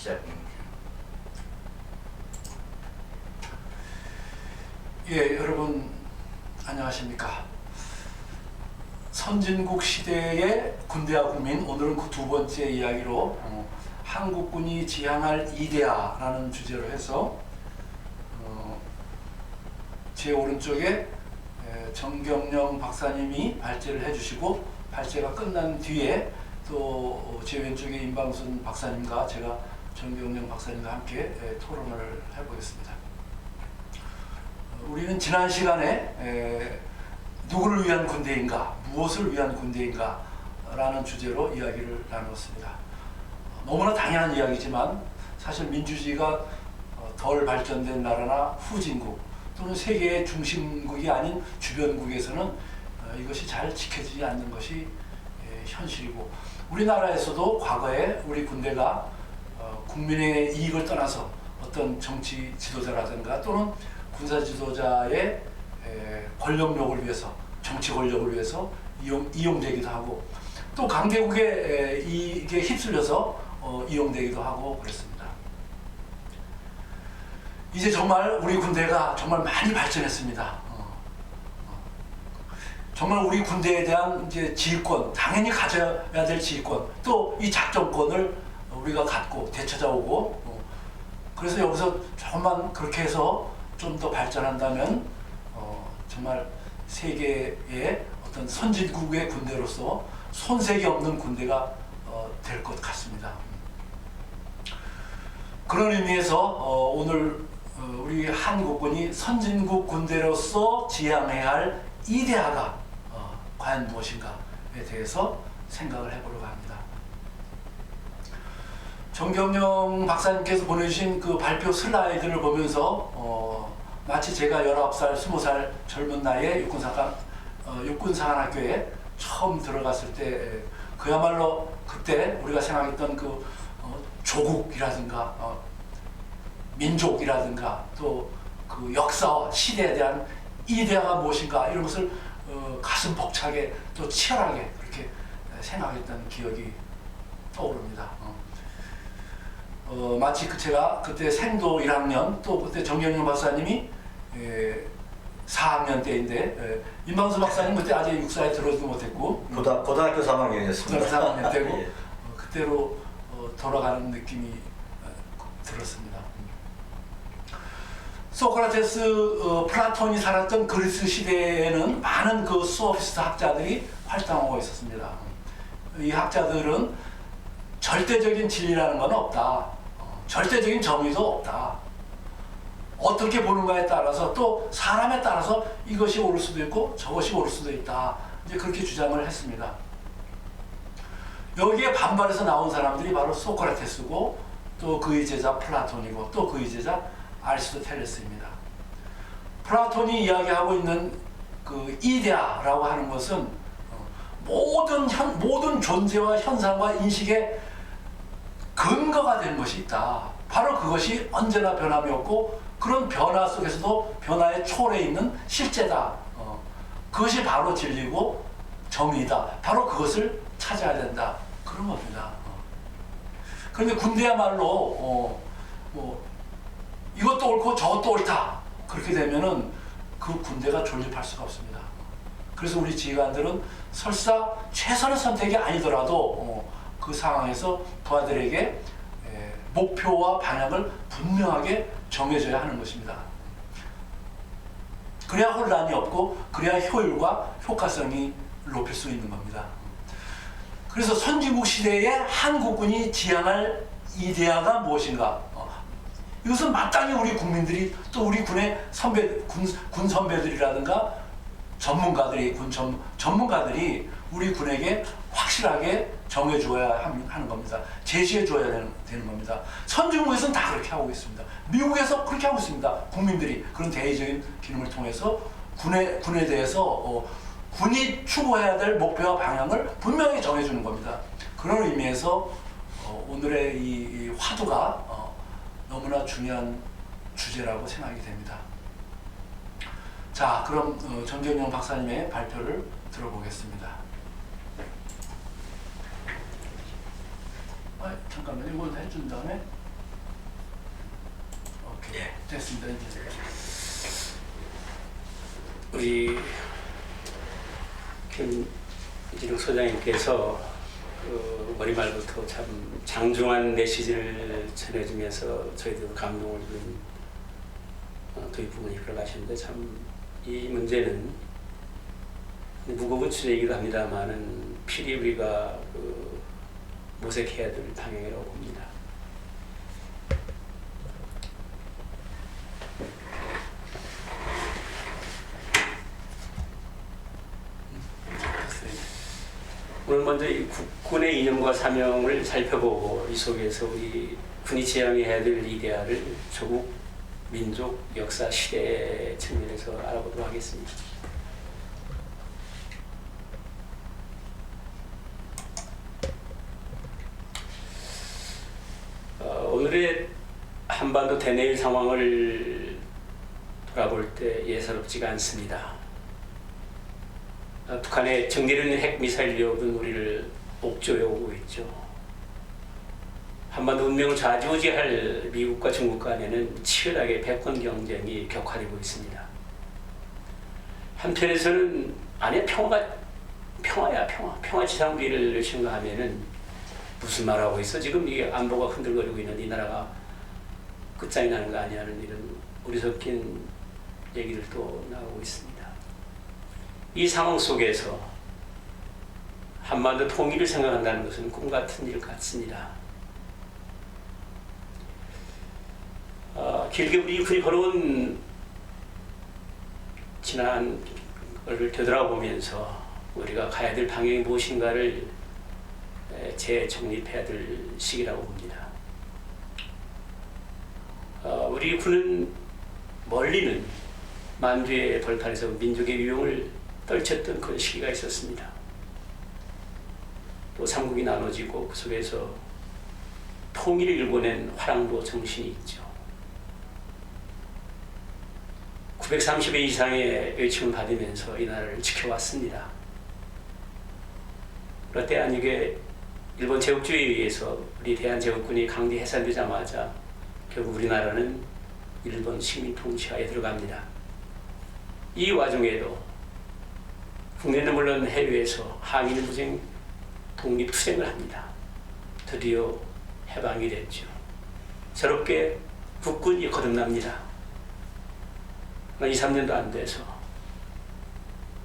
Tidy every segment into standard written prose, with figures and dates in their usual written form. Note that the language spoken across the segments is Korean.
시작입니다. 예, 여러분 안녕하십니까? 선진국 시대의 군대와 국민, 오늘은 그 두 번째 이야기로 한국군이 지향할 이데아라는 주제로 해서 제 오른쪽에 정경영 박사님이 발제를 해주시고, 발제가 끝난 뒤에 또 제 왼쪽에 임방순 박사님과 제가 정경영 박사님과 함께 토론을 해보겠습니다. 우리는 지난 시간에 누구를 위한 군대인가, 무엇을 위한 군대인가 라는 주제로 이야기를 나누었습니다. 너무나 당연한 이야기지만 사실 민주주의가 덜 발전된 나라나 후진국 또는 세계의 중심국이 아닌 주변국에서는 이것이 잘 지켜지지 않는 것이 현실이고, 우리나라에서도 과거에 우리 군대가 국민의 이익을 떠나서 어떤 정치 지도자라든가 또는 군사 지도자의 권력욕을 위해서, 정치 권력을 위해서 이용되기도 하고, 또 강대국의 이익에 휩쓸려서 이용되기도 하고 그랬습니다. 이제 정말 우리 군대가 정말 많이 발전했습니다. 정말 우리 군대에 대한 이제 지휘권, 당연히 가져야 될 지휘권, 또 이 작전권을 우리가 갖고 되찾아오고, 그래서 여기서 조금만 그렇게 해서 좀 더 발전한다면 정말 세계의 어떤 선진국의 군대로서 손색이 없는 군대가 될 것 같습니다. 그런 의미에서 오늘 우리 한국군이 선진국 군대로서 지향해야 할 이데아가 과연 무엇인가에 대해서 생각을 해보려고 합니다. 정경영 박사님께서 보내주신 그 발표 슬라이드를 보면서 마치 제가 19살, 20살 젊은 나이에 육군사관학교에 처음 들어갔을 때 그야말로 그때 우리가 생각했던 그 조국이라든가 민족이라든가 또 그 역사와 시대에 대한 이데아가 무엇인가 이런 것을 가슴 벅차게 또 치열하게 그렇게 생각했던 기억이 떠오릅니다. 마치 제가 그때 생도 1학년, 또 그때 정경영 박사님이 4학년 때인데, 임방수 박사님 그때 아직 육사에 들어오지도 못했고 고등학교 3학년이었습니다. 고등학교 3학년 때고 예. 그때로 돌아가는 느낌이 들었습니다. 소크라테스, 플라톤이 살았던 그리스 시대에는 많은 그 소피스트 학자들이 활동하고 있었습니다. 이 학자들은 절대적인 진리라는 건 없다, 절대적인 정의도 없다, 어떻게 보는가에 따라서 또 사람에 따라서 이것이 옳을 수도 있고 저것이 옳을 수도 있다, 이제 그렇게 주장을 했습니다. 여기에 반발해서 나온 사람들이 바로 소크라테스고, 또 그의 제자 플라톤이고, 또 그의 제자 아리스토텔레스입니다. 플라톤이 이야기하고 있는 그 이데아라고 하는 것은 모든 존재와 현상과 인식의 근거가 되는 것이 있다. 바로 그것이 언제나 변함이 없고, 그런 변화 속에서도 변화의 초래에 있는 실제다. 그것이 바로 진리고 정의다. 바로 그것을 찾아야 된다. 그런 겁니다. 그런데 군대야말로 이것도 옳고 저것도 옳다, 그렇게 되면은 그 군대가 존립할 수가 없습니다. 그래서 우리 지휘관들은 설사 최선의 선택이 아니더라도 그 상황에서 부하들에게 목표와 방향을 분명하게 정해줘야 하는 것입니다. 그래야 혼란이 없고, 그래야 효율과 효과성이 높일 수 있는 겁니다. 그래서 선진국 시대에 한국군이 지향할 이데아가 무엇인가? 이것은 마땅히 우리 국민들이, 또 우리 군의 군 선배들이라든가 전문가들이, 전문가들이 우리 군에게 확실하게 정해줘야 하는 겁니다. 제시해줘야 되는 겁니다. 선진국에서는 다 그렇게 하고 있습니다. 미국에서 그렇게 하고 있습니다. 국민들이 그런 대의적인 기능을 통해서 군에 대해서 군이 추구해야 될 목표와 방향을 분명히 정해주는 겁니다. 그런 의미에서 오늘의 이 화두가 너무나 중요한 주제라고 생각이 됩니다. 자, 그럼 정경영 박사님의 발표를 들어보겠습니다. 잠깐만요. 이걸 해준 다음에 됐습니다. 이제. 우리 김진욱 소장님께서 그 머리말부터 참 장중한 메시지를 전해주면서 저희도 감동을 준 그 부분이 들어가시는데, 참 이 문제는 무거운 주제이기도 합니다만은 필히 우리가 그 모색해야 될 방향이라고 봅니다. 오늘 먼저 이 국군의 이념과 사명을 살펴보고 이 속에서 우리 군이 지향해야 될 이데아를 조국, 민족, 역사, 시대 측면에서 알아보도록 하겠습니다. 오늘의 한반도 대내일 상황을 돌아볼 때 예사롭지가 않습니다. 북한의 정밀한 핵미사일 위협은 우리를 옥조에 오고 있죠. 한반도 운명을 좌지우지할 미국과 중국 간에는 치열하게 패권 경쟁이 격화되고 있습니다. 한편에서는 아니 평화야 평화지상주의를 생각하면은 무슨 말하고 있어? 지금 이게 안보가 흔들거리고 있는 이 나라가 끝장이 나는 거 아니냐는 이런 우리 섞인 얘기들도 나오고 있습니다. 이 상황 속에서 한반도 통일을 생각한다는 것은 꿈같은 일 같습니다. 길게 우리 군이 걸어온 지난 것을 되돌아보면서 우리가 가야 될 방향이 무엇인가를 재정립해야 될 시기라고 봅니다. 우리 군은 멀리는 만주의 벌판에서 민족의 위용을 떨쳤던 그런 시기가 있었습니다. 또 삼국이 나눠지고 그 속에서 통일을 일궈낸 화랑도 정신이 있죠. 930회 이상의 외침을 받으면서 이 나라를 지켜왔습니다. 롯데한육의 일본 제국주의에 의해서 우리 대한제국군이 강제 해산되자마자 결국 우리나라는 일본 식민 통치하에 들어갑니다. 이 와중에도 국내는 물론 해외에서 항일 무쟁 독립투쟁을 합니다. 드디어 해방이 됐죠. 새롭게 국군이 거듭납니다. 2, 3년도 안 돼서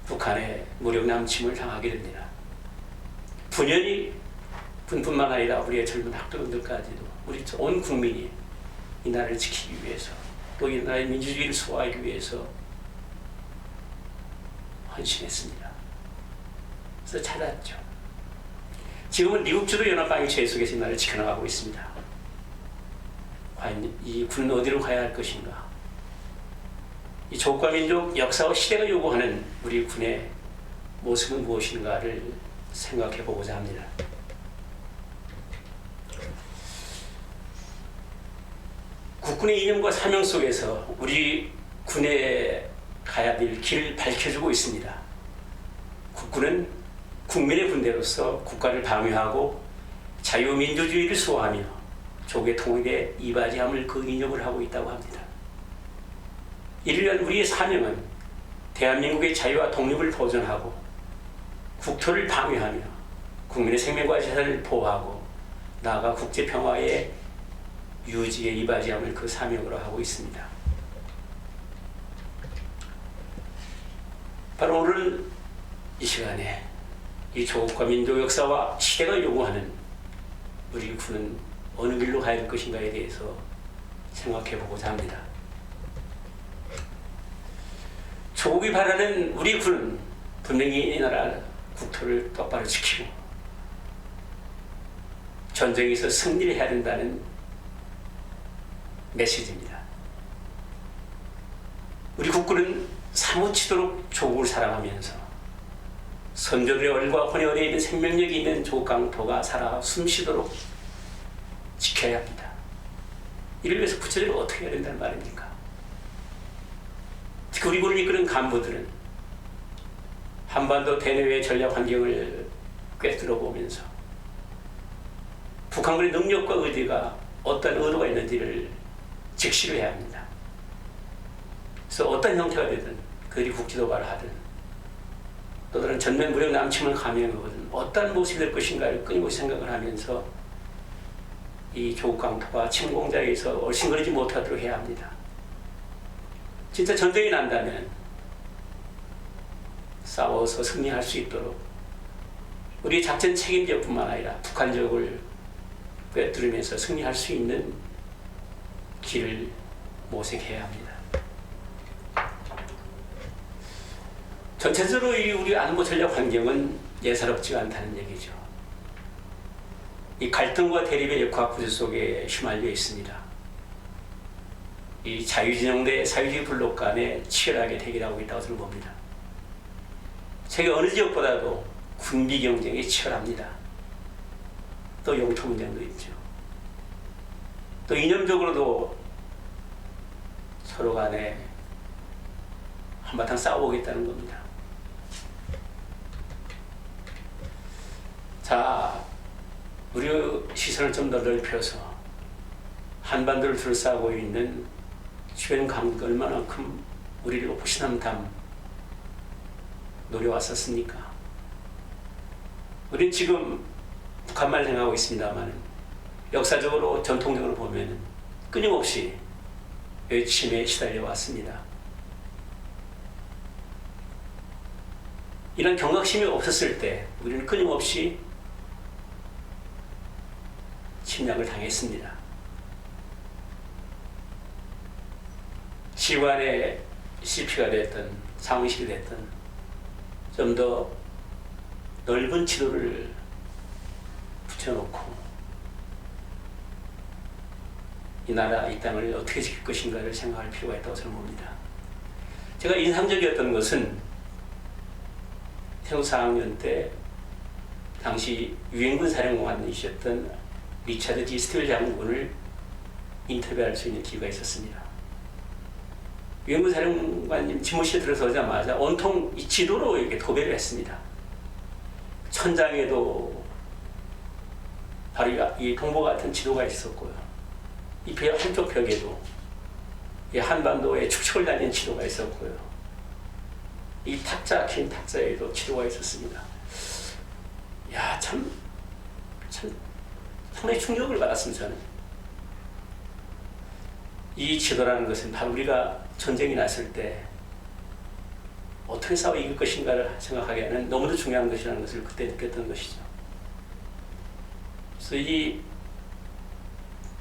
북한의 무력 남침을 당하게 됩니다. 분연히 군뿐만 아니라 우리의 젊은 학도분들까지도 우리 온 국민이 이 나라를 지키기 위해서 또 이 나라의 민주주의를 수호하기 위해서 헌신했습니다. 그래서 찾았죠. 지금은 미국 주도 연합방위체계 속에서 이 나라를 지켜나가고 있습니다. 과연 이 군은 어디로 가야 할 것인가? 이 조국과 민족, 역사와 시대가 요구하는 우리 군의 모습은 무엇인가를 생각해 보고자 합니다. 국군의 이념과 사명 속에서 우리 군에 가야 될 길을 밝혀주고 있습니다. 국군은 국민의 군대로서 국가를 방위하고 자유민주주의를 수호하며 조국의 통일에 이바지함을 그 이념을 하고 있다고 합니다. 이를 위한 우리의 사명은 대한민국의 자유와 독립을 보존하고 국토를 방위하며 국민의 생명과 재산을 보호하고 나아가 국제평화의 유지에 이바지함을 그 사명으로 하고 있습니다. 바로 오늘 이 시간에 이 조국과 민족 역사와 시대가 요구하는 우리 군은 어느 길로 가야 할 것인가에 대해서 생각해 보고자 합니다. 조국이 바라는 우리 군은 분명히 이 나라 국토를 똑바로 지키고 전쟁에서 승리를 해야 된다는 메시지입니다. 우리 국군은 사무치도록 조국을 사랑하면서 선조들의 얼과 혼혈에 있는 생명력이 있는 조국 강토가 살아 숨쉬도록 지켜야 합니다. 이를 위해서 구체적으로 어떻게 해야 된다는 말입니까? 특히 우리 군을 이끄는 간부들은 한반도 대내외 전략 환경을 꿰뚫어 보면서 북한군의 능력과 의지가 어떤 의도가 있는지를 직시를 해야 합니다. 그래서 어떤 형태가 되든 그들이 국지도발을 하든 또 다른 전면 무력 남침을 감행하거든 어떤 모습이 될 것인가를 끊임없이 생각을 하면서 이 조국 강토가 침공자에서 얼씬거리지 못하도록 해야 합니다. 진짜 전쟁이 난다면 싸워서 승리할 수 있도록 우리 작전 책임자뿐만 아니라 북한 지역을 꿰뚫으면서 승리할 수 있는 길을 모색해야 합니다. 전체적으로 우리 안보 전략 환경은 예사롭지가 않다는 얘기죠. 이 갈등과 대립의 역학 구조 속에 휘말려 있습니다. 이 자유진영 대 사회주의 블록 간에 치열하게 대결하고 있다고 저는 봅니다. 세계 어느 지역보다도 군비 경쟁이 치열합니다. 또 영토 문제도 있죠. 또 이념적으로도 서로 간에 한바탕 싸워보겠다는 겁니다. 자, 우리 시선을 좀 더 넓혀서 한반도를 둘러싸고 있는 주변 강국 얼마나큼 우리를 호시탐탐 노려왔었습니까? 우린 지금 북한만 생각하고 있습니다만 역사적으로 전통적으로 보면 끊임없이 외침에 시달려 왔습니다. 이런 경각심이 없었을 때 우리는 끊임없이 침략을 당했습니다. 시관의 CP가 됐든 상황실이 됐든 좀 더 넓은 지도를 붙여놓고 이 나라, 이 땅을 어떻게 지킬 것인가를 생각할 필요가 있다고 저는 봅니다. 제가 인상적이었던 것은 태국 4학년 때 당시 유엔군 사령관이셨던 리차드 G. 스틸 장군을 인터뷰할 수 있는 기회가 있었습니다. 유엔군 사령관님 집무실에 들어서자마자 온통 이 지도로 이렇게 도배를 했습니다. 천장에도 바로 이 동보 같은 지도가 있었고요. 이 벽 한쪽 벽에도 이 한반도에 축척을 달린 지도가 있었고요. 이 탁자, 긴 탁자에도 지도가 있었습니다. 야, 참 상당히 충격을 받았습니다. 저는. 이 지도라는 것은 바로 우리가 전쟁이 났을 때 어떻게 싸워 이길 것인가를 생각하기에는 너무도 중요한 것이라는 것을 그때 느꼈던 것이죠. 그래서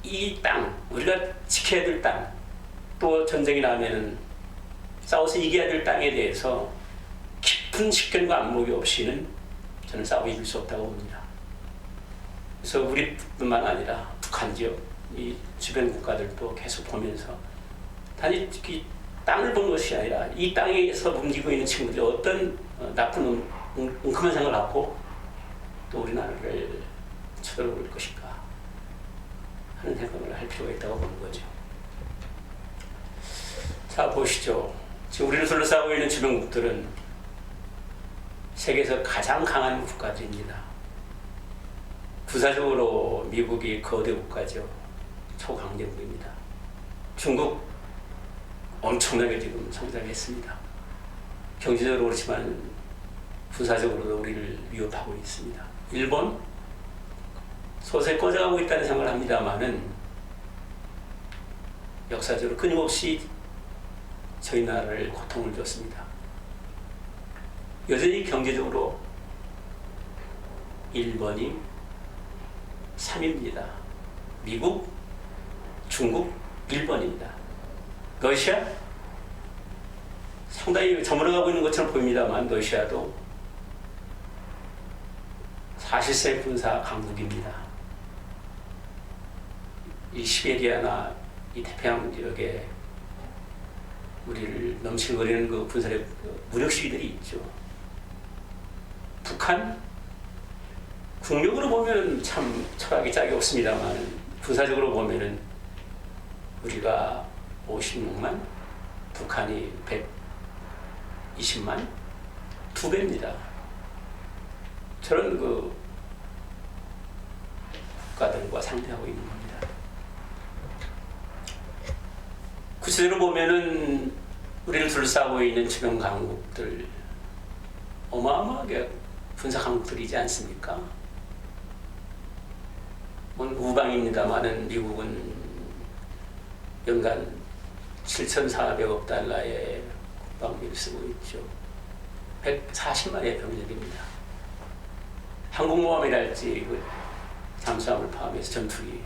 이 땅, 우리가 지켜야 될 땅, 또 전쟁이 나면은 싸워서 이겨야 될 땅에 대해서 깊은 식견과 안목이 없이는 저는 싸워 이길 수 없다고 봅니다. 그래서 우리뿐만 아니라 북한 지역, 이 주변 국가들도 계속 보면서 단지 이 땅을 본 것이 아니라 이 땅에서 움직이고 있는 친구들이 어떤 나쁜 웅큼한 생각을 갖고 또 우리나라를 쳐들어올 것인가 하는 생각을 할 필요가 있다고 보는 거죠. 자, 보시죠. 지금 우리를 둘러싸고 있는 주변국들은 세계에서 가장 강한 국가들입니다. 부사적으로 미국이 거대 국가죠. 초강대국입니다. 중국 엄청나게 지금 성장했습니다. 경제적으로 그렇지만 군사적으로도 우리를 위협하고 있습니다. 일본 서서히 꺼져가고 있다는 생각을 합니다만은 역사적으로 끊임없이 저희 나라를 고통을 줬습니다. 여전히 경제적으로 일본이 3위입니다. 미국, 중국, 일본입니다. 러시아 상당히 저물어가고 있는 것처럼 보입니다만 러시아도 사실상 군사 강국입니다. 이 시베리아나 이 태평양 지역에 우리를 넘실거리는 그 군사력 무력 시위들이 있죠. 북한 국력으로 보면 참 철학이 짝이 없습니다만 군사적으로 보면은 우리가 56만, 북한이 120만, 2배입니다. 저런 그 국가들과 상대하고 있는 겁니다. 구체적으로 보면은 우리를 둘러싸고 있는 주변 강국들 어마어마하게 군사 강국들이지 않습니까? 우방입니다만은 미국은 연간 7,400억 달러의 국방비를 쓰고 있죠. 140만의 병력입니다. 항공모함이랄지 잠수함을 포함해서 전투기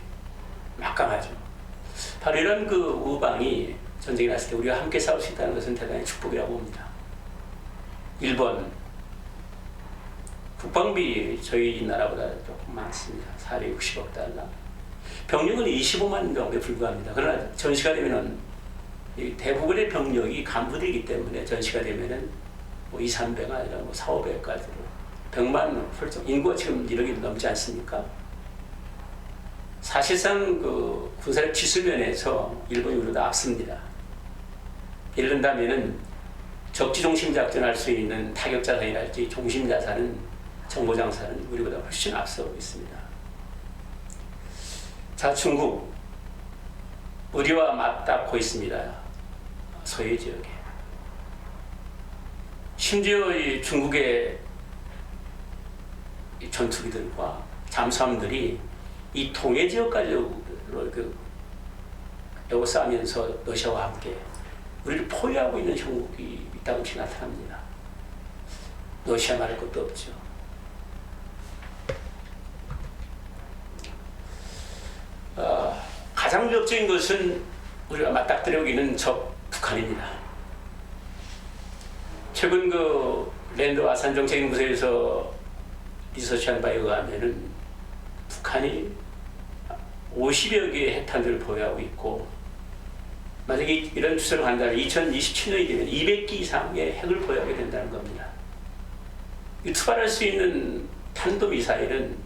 막강하죠. 바로 이런 그 우방이 전쟁이 났을 때 우리가 함께 싸울 수 있다는 것은 대단히 축복이라고 봅니다. 일본 국방비 저희 나라보다 조금 많습니다. 460억 달러. 병력은 25만 정도에 불과합니다. 그러나 전시가 되면은 대부분의 병력이 간부들이기 때문에 전시가 되면은 뭐 2, 300가 아니라 뭐 4, 500까지로 100만 훌쩍 인구가 지금 1억이 넘지 않습니까? 사실상 그 군사력 기술면에서 일본이 우리보다 앞섭니다. 예를 든다면은 적지중심 작전할 수 있는 타격자산이랄지 중심자산은 정보장사는 우리보다 훨씬 앞서고 있습니다. 자, 중국 우리와 맞닿고 있습니다. 서해 지역에. 심지어 이 중국의 이 전투기들과 잠수함들이 이 동해 지역까지 에워싸면서 러시아와 함께 우리를 포위하고 있는 형국이 있다고씩 나타납니다. 러시아 말할 것도 없죠. 가장 위협적인 것은 우리가 맞닥뜨려 오기는 적 북한입니다. 최근 그 랜드 아산 정책연구소에서 리서치한 바에 의하면은 북한이 50여 개의 핵탄두를 보유하고 있고, 만약에 이런 추세로 간다면 2027년이 되면 200기 이상의 핵을 보유하게 된다는 겁니다. 이 투발할 수 있는 탄도미사일은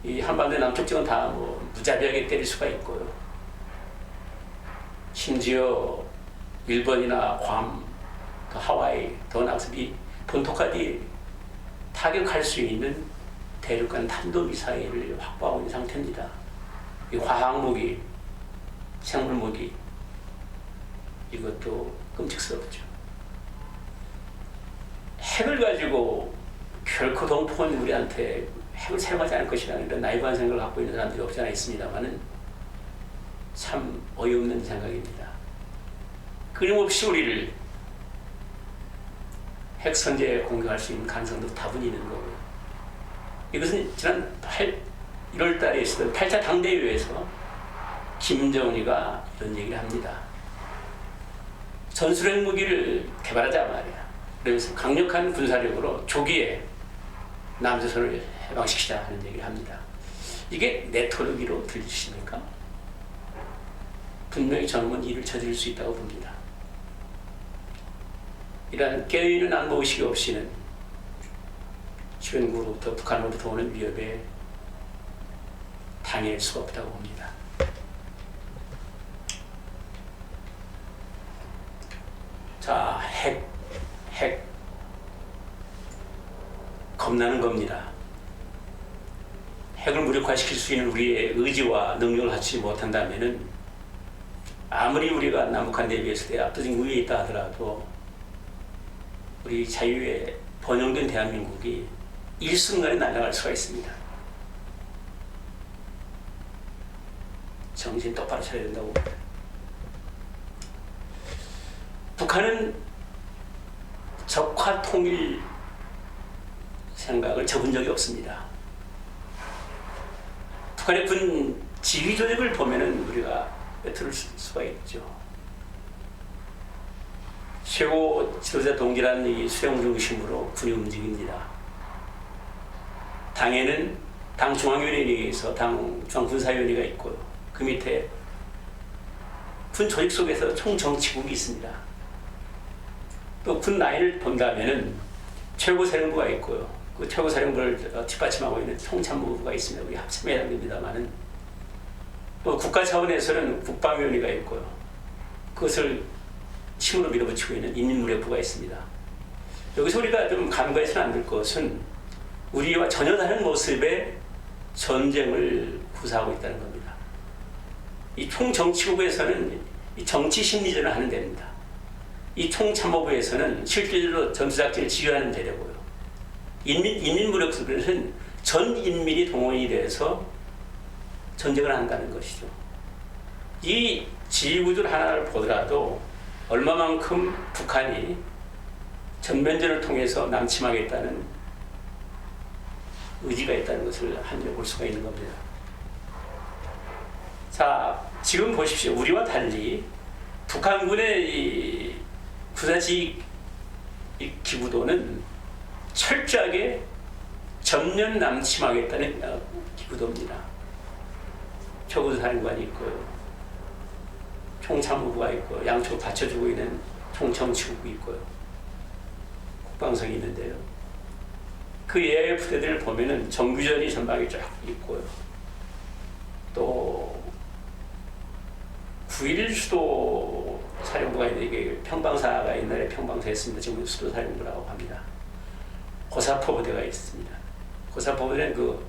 이 한반도 남쪽 지역은 다 뭐 무자비하게 때릴 수가 있고요. 심지어 일본이나 괌, 또 하와이, 더 나아가서 이 본토까지 타격할 수 있는 대륙간 탄도미사일을 확보하고 있는 상태입니다. 이 화학무기, 생물무기, 이것도 끔찍스럽죠. 핵을 가지고 결코 동포는 우리한테 핵을 사용하지 않을 것이라는 이런 나이브한 생각을 갖고 있는 사람들이 없지 않아 있습니다만은 참 어이없는 생각입니다. 끊임없이 우리를 핵 선제에 공격할 수 있는 가능성도 다분히 있는 거고요. 이것은 지난 1월 달에 있었던 8차 당대회에서 김정은이가 이런 얘기를 합니다. 전술핵 무기를 개발하자 말이야. 그러면서 강력한 군사력으로 조기에 남조선을 해방시키자 하는 얘기를 합니다. 이게 네토로기로 들리십니까? 분명히 저놈은 일을 저지를 수 있다고 봅니다. 이러한 깨어있는 안보의식이 없이는 주변국으로부터 북한으로부터 오는 위협에 당할 수가 없다고 봅니다. 자, 핵 겁나는 겁니다. 핵을 무력화시킬 수 있는 우리의 의지와 능력을 갖추지 못한다면은 아무리 우리가 남북한 대비했을 때 압도적인 우위에 있다 하더라도 우리 자유에 번영된 대한민국이 일순간에 날아갈 수가 있습니다. 정신 똑바로 차려야 된다고 봅니다. 북한은 적화 통일 생각을 접은 적이 없습니다. 북한의 군 지휘 조직을 보면은 우리가 들을 수가 있죠. 최고 지도자 동지라는 이 수령 중심으로 군이 움직입니다. 당에는 당 중앙위원회에 의해서 당 중앙군사위원회가 있고요. 그 밑에 군 조직 속에서 총정치국이 있습니다. 또 군 라인을 본다면은 최고사령부가 있고요. 그 최고사령부를 뒷받침하고 있는 총참모부가 있습니다. 우리 합참에 해당됩니다만은 또 국가 차원에서는 국방위원회가 있고요. 그것을 힘으로 밀어붙이고 있는 인민무력부가 있습니다. 여기서 우리가 좀 간과해서는 안 될 것은 우리와 전혀 다른 모습의 전쟁을 구사하고 있다는 겁니다. 이 총정치국에서는 이 정치 심리전을 하는 데입니다. 이 총참모부에서는 실질적으로 전투작전을 지휘하는 대려고요. 인민무력수들은 전 인민이 동원이 돼서 전쟁을 한다는 것이죠. 이 지휘구조 하나를 보더라도 얼마만큼 북한이 전면전을 통해서 남침하겠다는 의지가 있다는 것을 한눈에 볼 수가 있는 겁니다. 자, 지금 보십시오. 우리와 달리 북한군의 이 부사지 기구도는 철저하게 전면 남침하겠다는 기구도입니다. 초구사령관이 있고요. 총참모부가 있고 양쪽 받쳐주고 있는 총청치국이 있고요. 국방성이 있는데요. 그 예외 부대들을 보면은 정규전이 전방에 쫙 있고요. 또 9.1 수도 사령부가 있는데 이게 평방사가 옛날에 평방사였습니다. 지금 수도 사령부라고 합니다. 고사포 부대가 있습니다. 고사포 부대는 그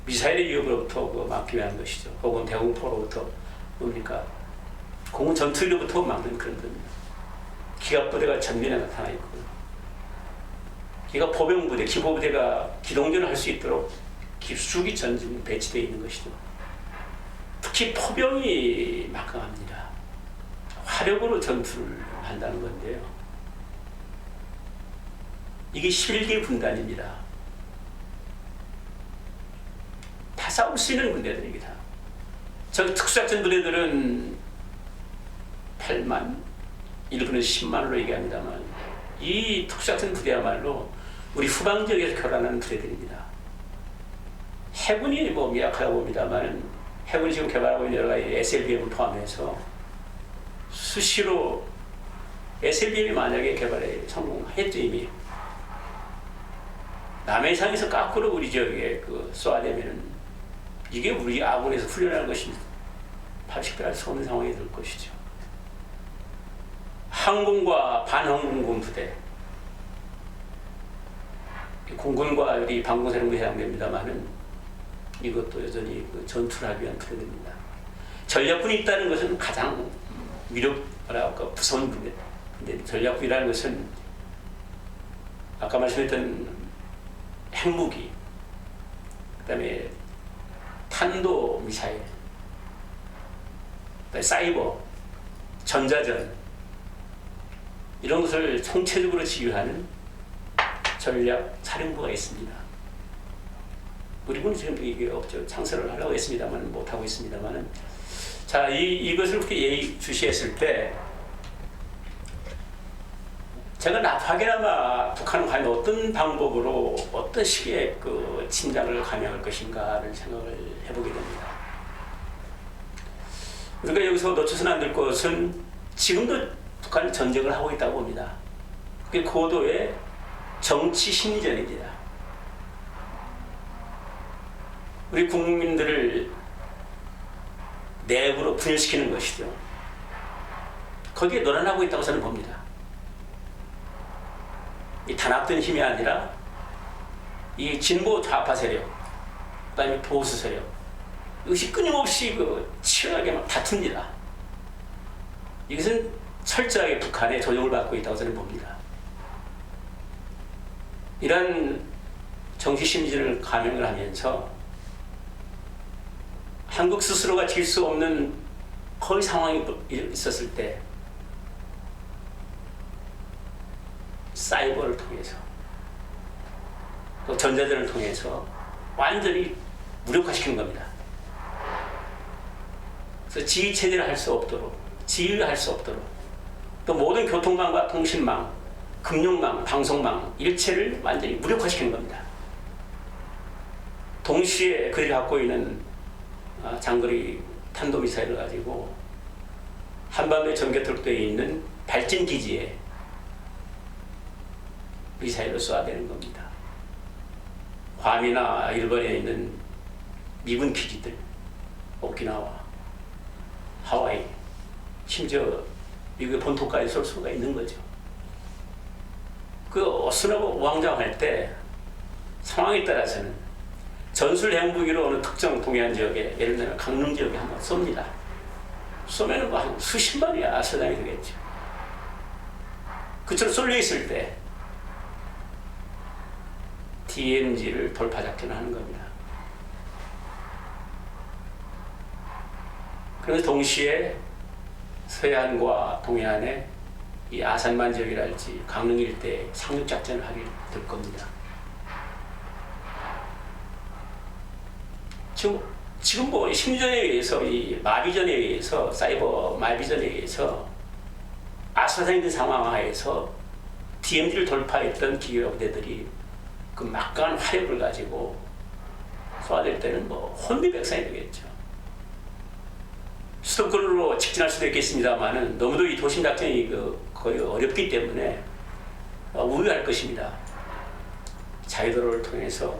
미사일의 위협으로부터 그 막기 위한 것이죠. 혹은 대공포로부터 뭡니까? 공군 전투기로부터 막는 그런 겁니다. 기갑부대가 전면에 나타나 있고요. 기갑 포병부대, 기포부대가 기동전을 할 수 있도록 수기 전진 배치되어 있는 것이죠. 특히 포병이 막강합니다. 화력으로 전투를 한다는 건데요. 이게 11개 군단입니다. 다 싸울 수 있는 군대들입니다. 저 특수작전 부대들은 8만, 일부는 10만으로 얘기합니다만 이 특수작전 부대야말로 우리 후방 지역에서 교란하는 부대들입니다. 해군이 뭐 미약하다고 봅니다만 해군이 지금 개발하고 있는 여러 가지 SLBM을 포함해서 수시로 SLBM이 만약에 개발에 성공했죠. 이미 남해상에서 거꾸로 우리 지역에 쏘아대면은 이게 우리 아군에서 훈련하는 것이 80배 할 수 없는 상황이 될 것이죠. 항공과 반항공군 부대, 공군과 우리 방공사령부에 해당됩니다만은 이것도 여전히 전투를 하기 위한 부대입니다. 전략군이 있다는 것은 가장 뭐랄까 무서운 부대. 근데 전략군이라는 것은 아까 말씀했던 핵무기, 그다음에 탄도 미사일, 그다음에 사이버, 전자전 이런 것을 총체적으로 지휘하는 전략 사령부가 있습니다. 우리는 지금 이게 없죠. 창설을 하려고 했습니다만 못 하고 있습니다만은 자 이것을 그렇게 예의주시했을 때 제가 나타나게나마 북한은 과연 어떤 방법으로 어떤 시기에 그 침략을 감행할 것인가를 생각을 해보게 됩니다. 우리가 여기서 놓쳐서는 안 될 것은 지금도 북한은 전쟁을 하고 있다고 봅니다. 그게 고도의 정치 심리전입니다. 우리 국민들을 내부로 분열시키는 것이죠. 거기에 논란하고 있다고 저는 봅니다. 이 단합된 힘이 아니라 이 진보 좌파 세력, 그다음에 보수 세력 이것이 끊임없이 치열하게 막 다툽니다. 이것은 철저하게 북한의 조종을 받고 있다고 저는 봅니다. 이런 정치심리전을 감행을 하면서 한국 스스로가 질 수 없는 거의 상황이 있었을 때 사이버를 통해서 또 전자전을 통해서 완전히 무력화시키는 겁니다. 그래서 지휘체제를 할 수 없도록, 지휘할 수 없도록 또 모든 교통망과 통신망, 금융망, 방송망 일체를 완전히 무력화시키는 겁니다. 동시에 그들이 갖고 있는 장거리 탄도미사일을 가지고 한반도에 전개특되어 있는 발진기지에 미사일을 쏘아대는 겁니다. 괌이나 일본에 있는 미군 기지들, 오키나와, 하와이, 심지어 미국의 본토까지 쏠 수가 있는 거죠. 그 어수선하고 우왕좌왕할 때 상황에 따라서는 전술 핵무기로 어느 특정 동해안 지역에, 예를 들면 강릉 지역에 한번 쏩니다. 쏘면은 한 수십 마리야 사장이 되겠죠. 그쪽으로 쏠려 있을 때 DMZ를 돌파 작전을 하는 겁니다. 그래서 동시에 서해안과 동해안에 이 아산만 지역이랄지 강릉 일대 상륙 작전을 하게 될 겁니다. 지금 뭐 심리전에 의해서 이 마비전에 의해서 사이버 마비전에 의해서 아수라장인 상황하에서 DMZ를 돌파했던 기계화 부대들이 그 막강한 화력을 가지고 쏘아댈 때는 뭐 혼비백산이 되겠죠. 수도권으로 직진할 수도 있겠습니다만은 너무도 이 도심 작전이 거의 어렵기 때문에 우회할 것입니다. 자유도로를 통해서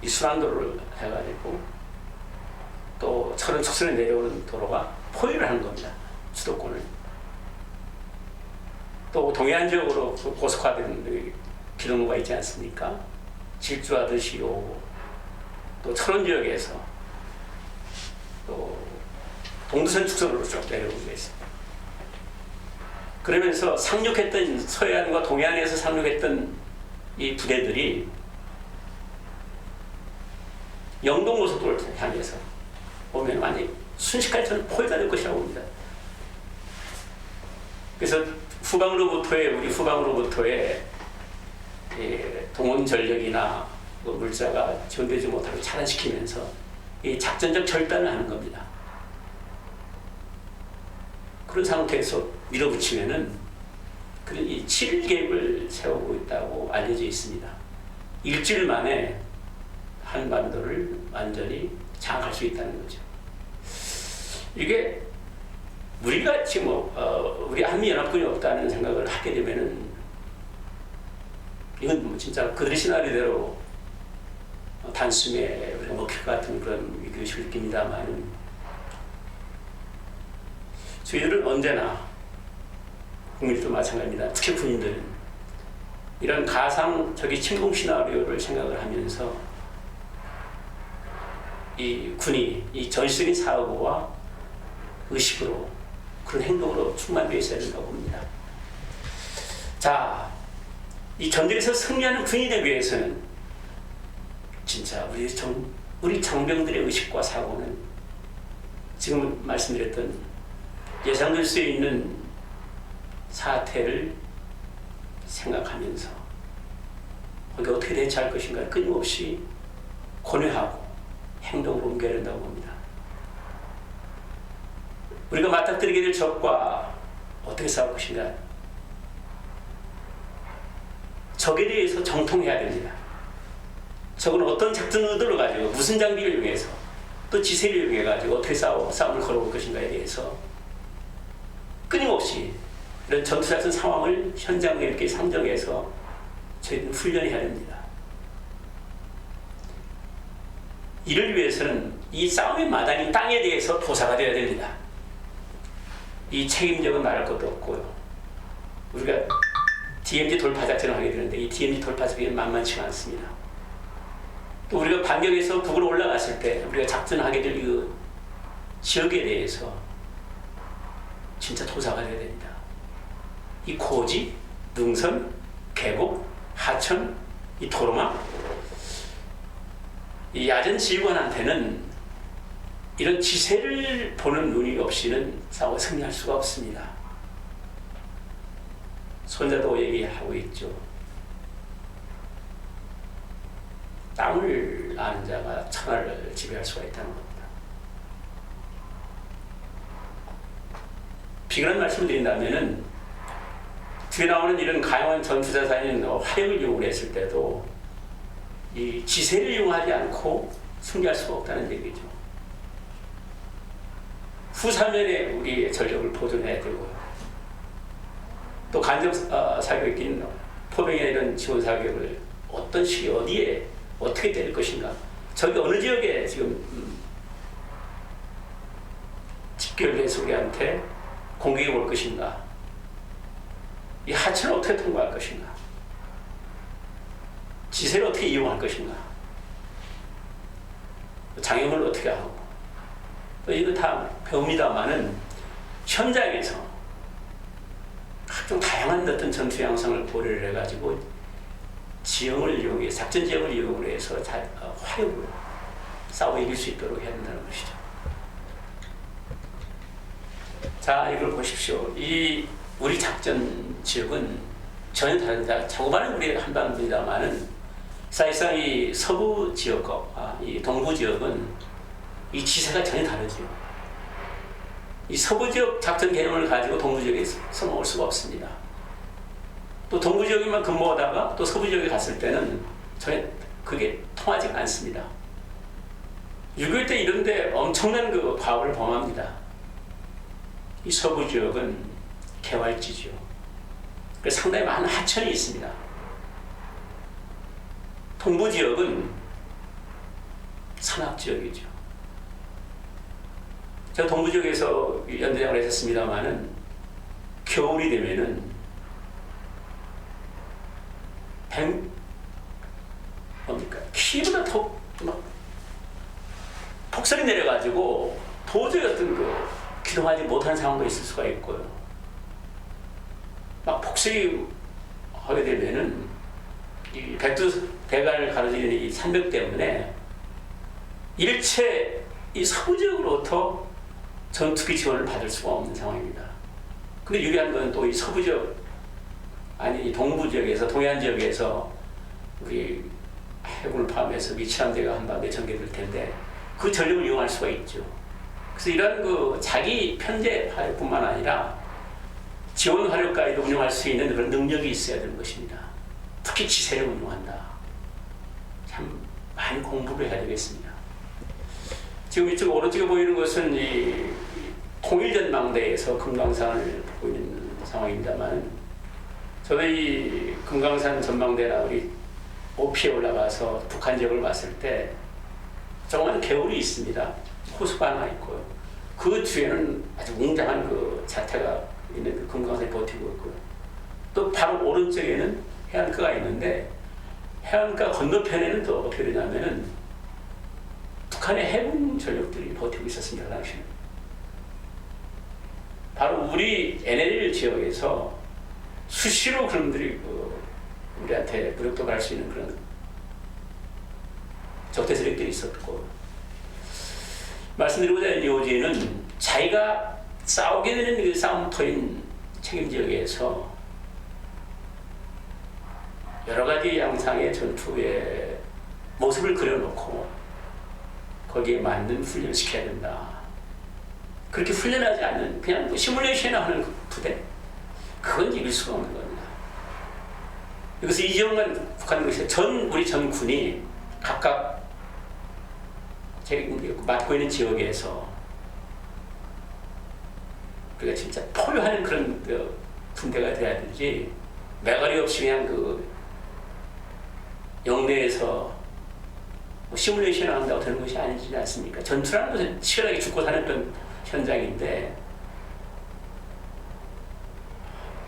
이 순환도로를 해가지고 또 철원 축선에 내려오는 도로가 포위를 하는 겁니다. 수도권을. 또 동해안 지역으로 고속화된 기동로가 있지 않습니까? 질주하듯이 오고 또 철원 지역에서 또 동두선 축선으로 쭉 내려오고 있습니다. 그러면서 상륙했던 서해안과 동해안에서 상륙했던 이 부대들이 영동고속도로를 향해서 보면 완전히 순식간에 저는 포위가 될 것이라고 봅니다. 그래서 우리 후방으로부터의 동원 전력이나 물자가 지원되지 못하고 차단시키면서 이 작전적 절단을 하는 겁니다. 그런 상태에서 밀어붙이면은 그런 이 7계획을 세우고 있다고 알려져 있습니다. 일주일 만에 한반도를 완전히 장악할 수 있다는 거죠. 이게 우리가 지금 우리 한미연합군이 없다는 생각을 하게 되면은 이건 뭐 진짜 그들의 시나리오대로 단숨에 우리가 먹힐 것 같은 그런 위기의식을 느낍니다만 저희들은 언제나 국민들도 마찬가지입니다. 특히 군인들은 이런 가상적인 침공 시나리오를 생각을 하면서 이 군이 이 전시적인 사고와 의식으로 그런 행동으로 충만되어 있어야 된다고 봅니다. 자, 이 전쟁에서 승리하는 군인에 대해 위해서는 진짜 우리 장병들의 의식과 사고는 지금 말씀드렸던 예상될 수 있는 사태를 생각하면서 거기에 어떻게 대처할 것인가를 끊임없이 고뇌하고 행동으로 옮겨야 된다고 봅니다. 우리가 맞닥뜨리게 될 적과 어떻게 싸울 것인가, 적에 대해서 정통해야 됩니다. 적은 어떤 작전 의도를 가지고 무슨 장비를 이용해서 또 지세를 이용해 가지고 어떻게 싸움을 걸어올 것인가에 대해서 끊임없이 이런 전투작전 상황을 현장에 이렇게 상정해서 저희는 훈련해야 됩니다. 이를 위해서는 이 싸움의 마당이 땅에 대해서 도사가 되어야 됩니다. 이 책임적은 말할 것도 없고요. 우리가 DMZ 돌파 작전을 하게 되는데 이 DMZ 돌파 작전이 만만치가 않습니다. 또 우리가 반경에서 북으로 올라갔을 때 우리가 작전하게 될 그 지역에 대해서 진짜 도사가 되어야 됩니다. 이 고지, 능선, 계곡, 하천, 이 도로망, 이 야전 지휘관한테는 이런 지세를 보는 눈이 없이는 싸워 승리할 수가 없습니다. 손자도 얘기하고 있죠. 땅을 아는 자가 천하를 지배할 수가 있다는 겁니다. 비근한 말씀을 드린다면은 뒤에 나오는 이런 강한 전투자산인 화력을 이용을 했을 때도 이 지세를 이용하지 않고 승리할 수가 없다는 얘기죠. 후사면에 우리의 전력을 보존해야 되고요. 또 간접 사격인 포병이나 이런 지원 사격을 어떤 시기 어디에 어떻게 때릴 것인가, 저기 어느 지역에 지금 집결해서 우리한테 공격이 올 것인가, 이 하천을 어떻게 통과할 것인가, 지세를 어떻게 이용할 것인가, 장염을 어떻게 하고, 또 이거 다 배웁니다만은 현장에서 각종 다양한 어떤 전투 양상을 고려를 해가지고 지형을 이용해 작전 지형을 이용을 해서 화력으로 싸워 이길 수 있도록 해야 된다는 것이죠. 자, 이걸 보십시오. 이 우리 작전 지역은 전혀 다르다. 자고만은 우리 한반도입니다만은 사실상 이 서부 지역과 이 동부 지역은 이 지세가 전혀 다르죠. 이 서부 지역 작전 개념을 가지고 동부 지역에 써먹을 수가 없습니다. 또 동부 지역에만 근무하다가 또 서부 지역에 갔을 때는 전혀 그게 통하지 않습니다. 6.25 때 이런데 엄청난 그 과업을 범합니다. 이 서부 지역은 개활지죠. 그래서 상당히 많은 하천이 있습니다. 동부 지역은 산악 지역이죠. 제가 동부 지역에서 연대장을 했었습니다만은 겨울이 되면은 키보다 더 막 폭설이 내려가지고 도저히 어떤 기동하지 못하는 상황도 있을 수가 있고요. 막 폭설이 하게 되면은 이 백두대간을 가로지르는 이 산벽 때문에 일체 이 서부 지역으로부터 전투기 지원을 받을 수가 없는 상황입니다. 근데 유리한 건 또 이 서부 지역 아니 이 동부 지역에서 동해안 지역에서 우리 해군을 포함해서 미치함대가 한반도에 전개될 텐데 그 전력을 이용할 수가 있죠. 그래서 이런 자기 편제 화력뿐만 아니라 지원 화력까지도 운영할 수 있는 그런 능력이 있어야 되는 것입니다. 특히 지세를 운용한다. 참 많이 공부를 해야 되겠습니다. 지금 이쪽 오른쪽에 보이는 것은 이 통일전망대에서 금강산을 보고 있는 상황입니다만, 저도 이 금강산 전망대나 우리 오피에 올라가서 북한 지역을 봤을 때 조그만 개울이 있습니다. 호수가 하나 있고요. 그 뒤에는 아주 웅장한 자태가 있는 금강산이 버티고 있고요. 또 바로 오른쪽에는 해안가가 있는데 해안가 건너편에는 또 어떻게 되냐면은 북한의 해군 전력들이 버티고 있었습니다. 그 당시에는. 바로 우리 NL 지역에서 수시로 그놈들이 우리한테 무력도 갈 수 있는 그런 적대 세력들이 있었고, 말씀드리고자 하는 요지는 자기가 싸우게 되는 그 싸움터인 책임 지역에서 여러 가지 양상의 전투의 모습을 그려놓고 거기에 맞는 훈련을 시켜야 된다. 그렇게 훈련하지 않는 그냥 시뮬레이션을 하는 부대, 그건 이길 수가 없는 겁니다. 그래서 이 지역만 북한 우리 전 군이 각각 맡고 있는 지역에서 우리가 진짜 포효하는 그런 군대가 돼야 되지, 매가리 없이 그냥 영내에서 시뮬레이션을 한다고 되는 것이 아니지 않습니까? 전투라는 것은 치열하게 죽고 사는 그런 현장인데,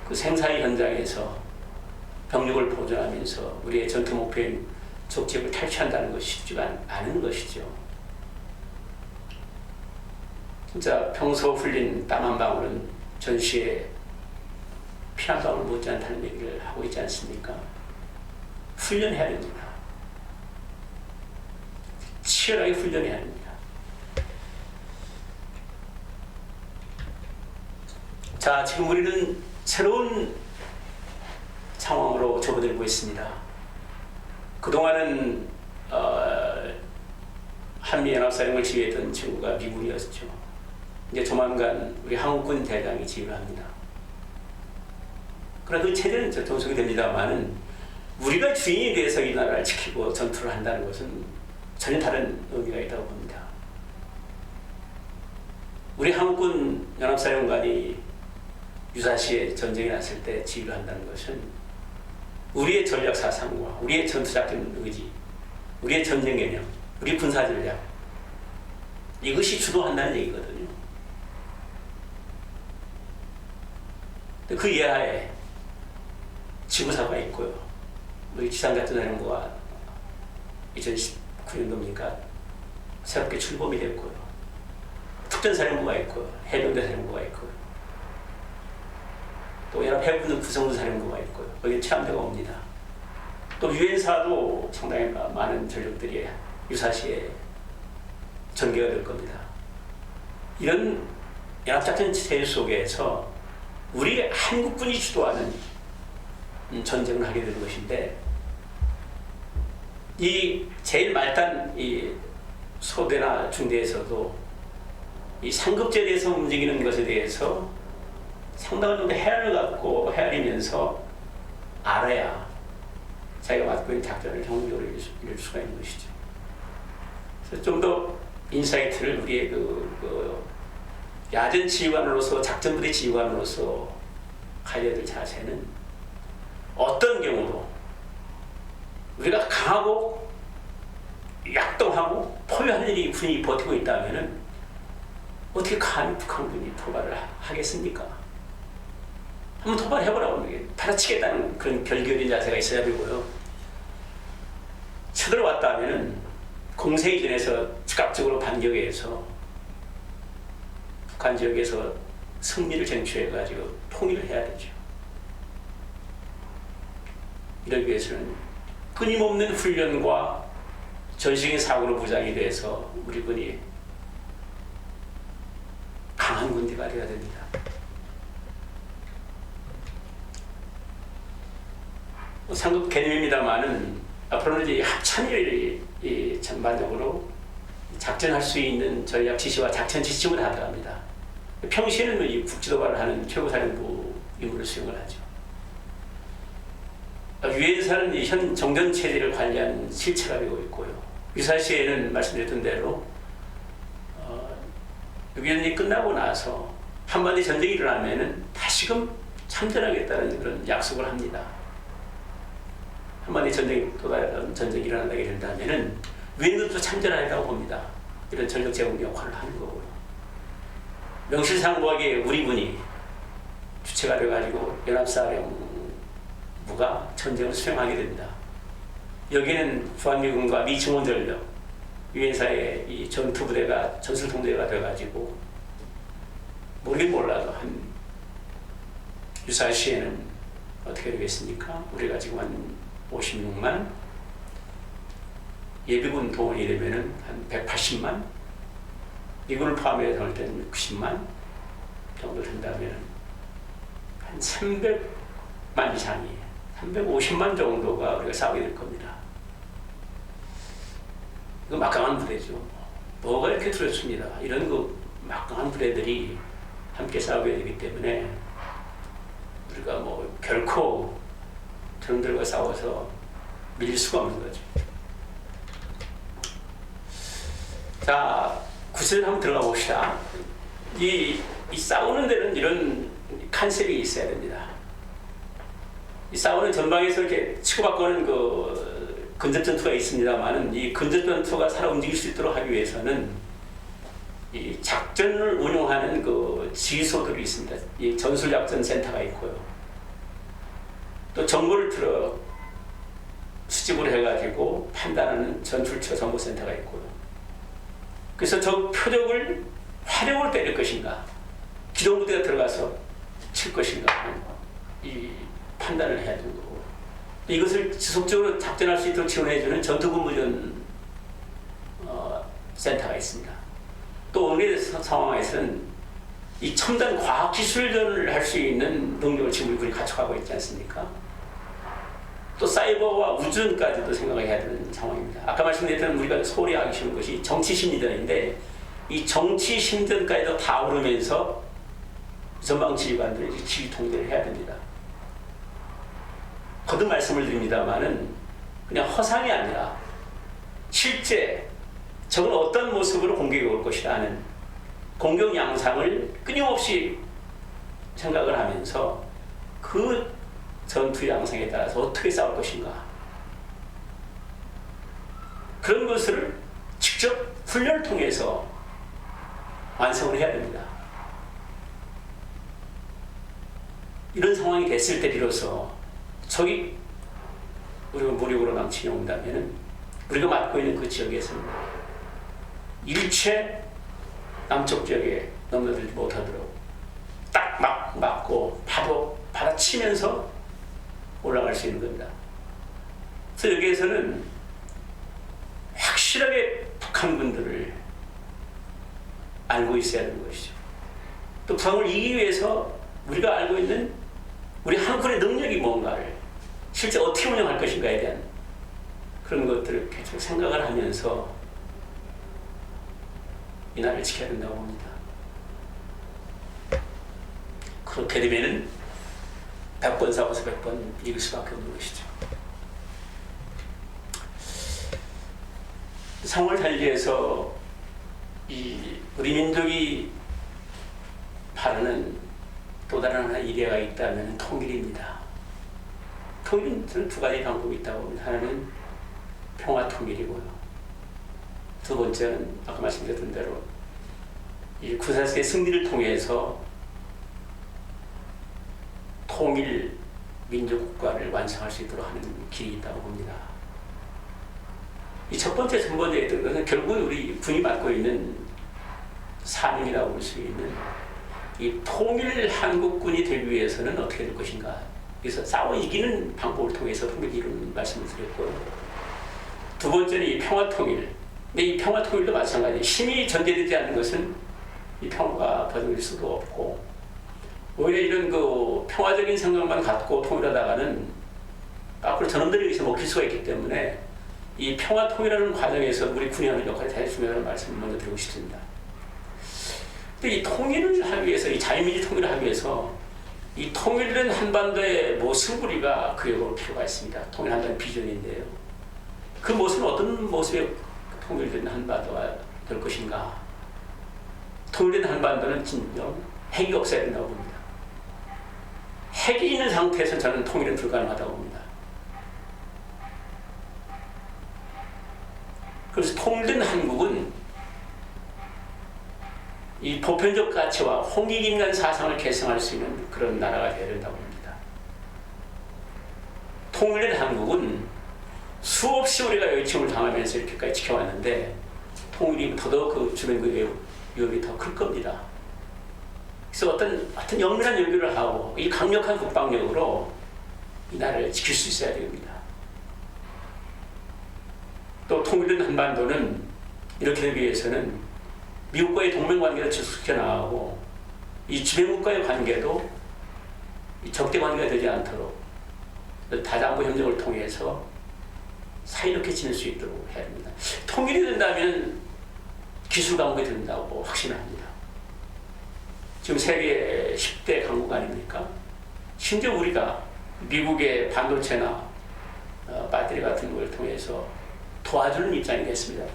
그 생사의 현장에서 병력을 보존하면서 우리의 전투 목표인 적지역을 탈취한다는 것이 쉽지가 않은 것이죠. 진짜 평소 흘린 땀 한 방울은 전시에 피 한 방울 못지않다는 얘기를 하고 있지 않습니까? 훈련해야 됩니다. 치열하게 훈련해야 됩니다. 자, 지금 우리는 새로운 상황으로 접어들고 있습니다. 그동안은 한미연합사령을 지휘했던 친구가 미군이었죠. 이제 조만간 우리 한국군 대장이 지휘를 합니다. 그러나 그 체제는 종속이 됩니다만은 우리가 주인이 돼서 이 나라를 지키고 전투를 한다는 것은 전혀 다른 의미가 있다고 봅니다. 우리 한국군 연합사령관이 유사시에 전쟁이 났을 때 지휘를 한다는 것은 우리의 전략 사상과 우리의 전투작전 의지, 우리의 전쟁 개념, 우리 군사 전략, 이것이 주도한다는 얘기거든요. 그 이하에 지구사가 있고요. 우리 지상작전사령부가 2019년도입니까? 새롭게 출범이 됐고요. 특전사령부가 있고요. 해병대 사령부가 있고요. 또 연합해군 구성사령부가 있고요. 거기 체함대가 옵니다. 또 유엔사도 상당히 많은 전력들이 유사시에 전개가 될 겁니다. 이런 연합작전 체제 속에서 우리 한국군이 주도하는 전쟁을 하게 되는 것인데, 이 제일 말단 이 소대나 중대에서도 이 상급제대에서 움직이는 것에 대해서 상당한 정도 헤아를 갖고 헤아리면서 알아야 자기가 맡고 있는 작전을 효율적으로 이룰 수가 있는 것이죠. 그래서 좀 더 인사이트를 우리의 그 야전 지휘관으로서, 작전부대 지휘관으로서 가져야 될 자세는, 어떤 경우도 우리가 강하고 약동하고 포위하는 일이 군이 버티고 있다면은 어떻게 감히 북한군이 도발을 하겠습니까? 한번 도발해보라고 받아치겠다는 그런 결결인 자세가 있어야 되고요. 쳐들어왔다면은 공세 이전에서 즉각적으로 반격해서 북한 지역에서 승리를 쟁취해가지고 통일을 해야 되죠. 이러기 위해서는 끊임없는 훈련과 전식인 사고로 무장이 돼서 우리 군이 강한 군대가 되어야 됩니다. 상급 개념입니다만은 앞으로는 이제 합참이 전반적으로 작전할 수 있는 전략 지시와 작전 지침을 다 들어갑니다. 평시에는 이 국지도발을 하는 최고사령부 임무를 수행을 하죠. 유엔사는 현 정전 체제를 관리하는 실체가 되고 있고요. 유사시에는 말씀드렸던 대로 6.25이 끝나고 나서 한반도 전쟁이 일어나면은 다시금 참전하겠다는 그런 약속을 합니다. 한반도 또 다른 전쟁이 일어난다게 된다면은 유엔도 참전하리라고 봅니다. 이런 전력 제공 역할을 하는 거고요. 명실상부하게 우리 군이 주체가 되어가지고 연합사령부가 전쟁을 수행하게 됩니다. 여기는 주한미군과 미 증원전력, 유엔사의 이 전투부대가 전술통제가 되어가지고 모르긴 몰라도 한 유사시에는 어떻게 되겠습니까? 우리가 지금 한 56만, 예비군 동원이 되면은 한 180만, 미군을 포함해서 할 때는 60만 정도 된다면 한 300만 이상이, 350만 정도가 우리가 싸우게 될 겁니다. 이거 막강한 부대죠. 뭐가 이렇게 두렵습니다. 이런 그 막강한 부대들이 함께 싸우게 되기 때문에 우리가 뭐 결코 저놈들과 싸워서 밀릴 수가 없는 거죠. 자, 구체적으로 한번 들어가 봅시다. 이 싸우는 데는 이런 컨셉이 있어야 됩니다. 이 싸우는 전방에서 이렇게 치고받고는 그 근접 전투가 있습니다만은, 이 근접 전투가 살아 움직일 수 있도록 하기 위해서는 이 작전을 운용하는 그 지휘소들이 있습니다. 이 전술작전 센터가 있고요. 또 정보를 들어 수집을 해가지고 판단하는 전술처 정보센터가 있고요. 그래서 저 표적을 화력을 때릴 것인가, 기동부대가 들어가서 칠 것인가, 이 판단을 해야 되는 거고, 이것을 지속적으로 작전할 수 있도록 지원해주는 전투근무전 센터가 있습니다. 또 오늘의 상황에서는 이 첨단 과학기술전을 할 수 있는 능력을 지금 우리 갖춰가고 있지 않습니까? 또 사이버와 우주전까지도 생각을 해야 되는 상황입니다. 아까 말씀드렸던 우리가 소홀히 하기 쉬운 것이 정치심리전인데, 이 정치심리전까지도 다 오르면서 전방지휘관들이 지휘 통제를 해야 됩니다. 거듭 말씀을 드립니다만은 그냥 허상이 아니라 실제 적은 어떤 모습으로 공격이 올 것이라는 공격 양상을 끊임없이 생각을 하면서 그 전투 양상에 따라서 어떻게 싸울 것인가, 그런 것을 직접 훈련을 통해서 완성을 해야 됩니다. 이런 상황이 됐을 때 비로소 적이 우리가 무력으로 남침해 온다면 우리가 맡고 있는 그 지역에서는 일체 남쪽 지역에 넘나들지 못하도록 딱 막고 바로 합치면서 올라갈 수 있는 겁니다. 그래서 여기에서는 확실하게 북한군들을 알고 있어야 하는 것이죠. 또 북한을 이기기 위해서 우리가 알고 있는 우리 한국의 능력이 뭔가를 실제 어떻게 운영할 것인가에 대한 그런 것들을 계속 생각을 하면서 이 나라를 지켜야 된다고 봅니다. 그렇게 되면은 100번 싸워서 100번 이길 수밖에 없는 것이죠. 상황을 달리해서 우리 민족이 바라는 또 다른 하나의 이데아가 있다면 통일입니다. 통일은 저는 두 가지 방법이 있다고 봅니다. 하나는 평화 통일이고요. 두 번째는 아까 말씀드렸던 대로 이 구사시대 승리를 통해서 통일 민족국가를 완성할 수 있도록 하는 길이 있다고 봅니다. 이 첫 번째, 첫 번째 했던 것은 결국 우리 군이 맡고 있는 사명이라고 볼 수 있는 이 통일 한국군이 되기 위해서는 어떻게 될 것인가. 그래서 싸워 이기는 방법을 통해서 통일 이루는 말씀을 드렸고요. 두 번째는 이 평화 통일. 근데 이 평화 통일도 마찬가지. 힘이 전제되지 않는 것은 이 평화가 번질 수도 없고, 오히려 이런 그 평화적인 생각만 갖고 통일하다가는 앞으로 저놈들이 여기서 먹힐 수가 있기 때문에 이 평화 통일하는 과정에서 우리 군이 하는 역할이 대단히 중요하다는 말씀을 먼저 드리고 싶습니다. 근데 이 통일을 하기 위해서, 이 자유민주 통일을 하기 위해서 이 통일된 한반도의 모습우리가 그려볼 필요가 있습니다. 통일한다는 비전인데요. 그 모습은 어떤 모습의 통일된 한반도가 될 것인가? 통일된 한반도는 진정 핵이 없어야 된다고 봅니다. 핵이 있는 상태에서 저는 통일은 불가능하다고 봅니다. 그래서 통일된 한국은 이 보편적 가치와 홍익인간 사상을 계승할 수 있는 그런 나라가 되어야 된다고 봅니다. 통일된 한국은 수없이 우리가 요청을 당하면서 이렇게까지 지켜왔는데 통일이 더더욱 그 주변 그 위협이 더 클 겁니다. 그래서 어떤 영민한 연결을 하고 이 강력한 국방력으로 이 나라를 지킬 수 있어야 됩니다. 또 통일된 한반도는 이렇게 되기 위해서는 미국과의 동맹관계를 지속시켜 나가고 이 주변국과의 관계도 적대 관계가 되지 않도록 다자부 협력을 통해서 사이좋게 지낼 수 있도록 해야 됩니다. 통일이 된다면 기술 강국이 된다고 확신합니다. 지금 세계 10대 강국 아닙니까? 심지어 우리가 미국의 반도체나 배터리 같은 걸 통해서 도와주는 입장이 됐습니다.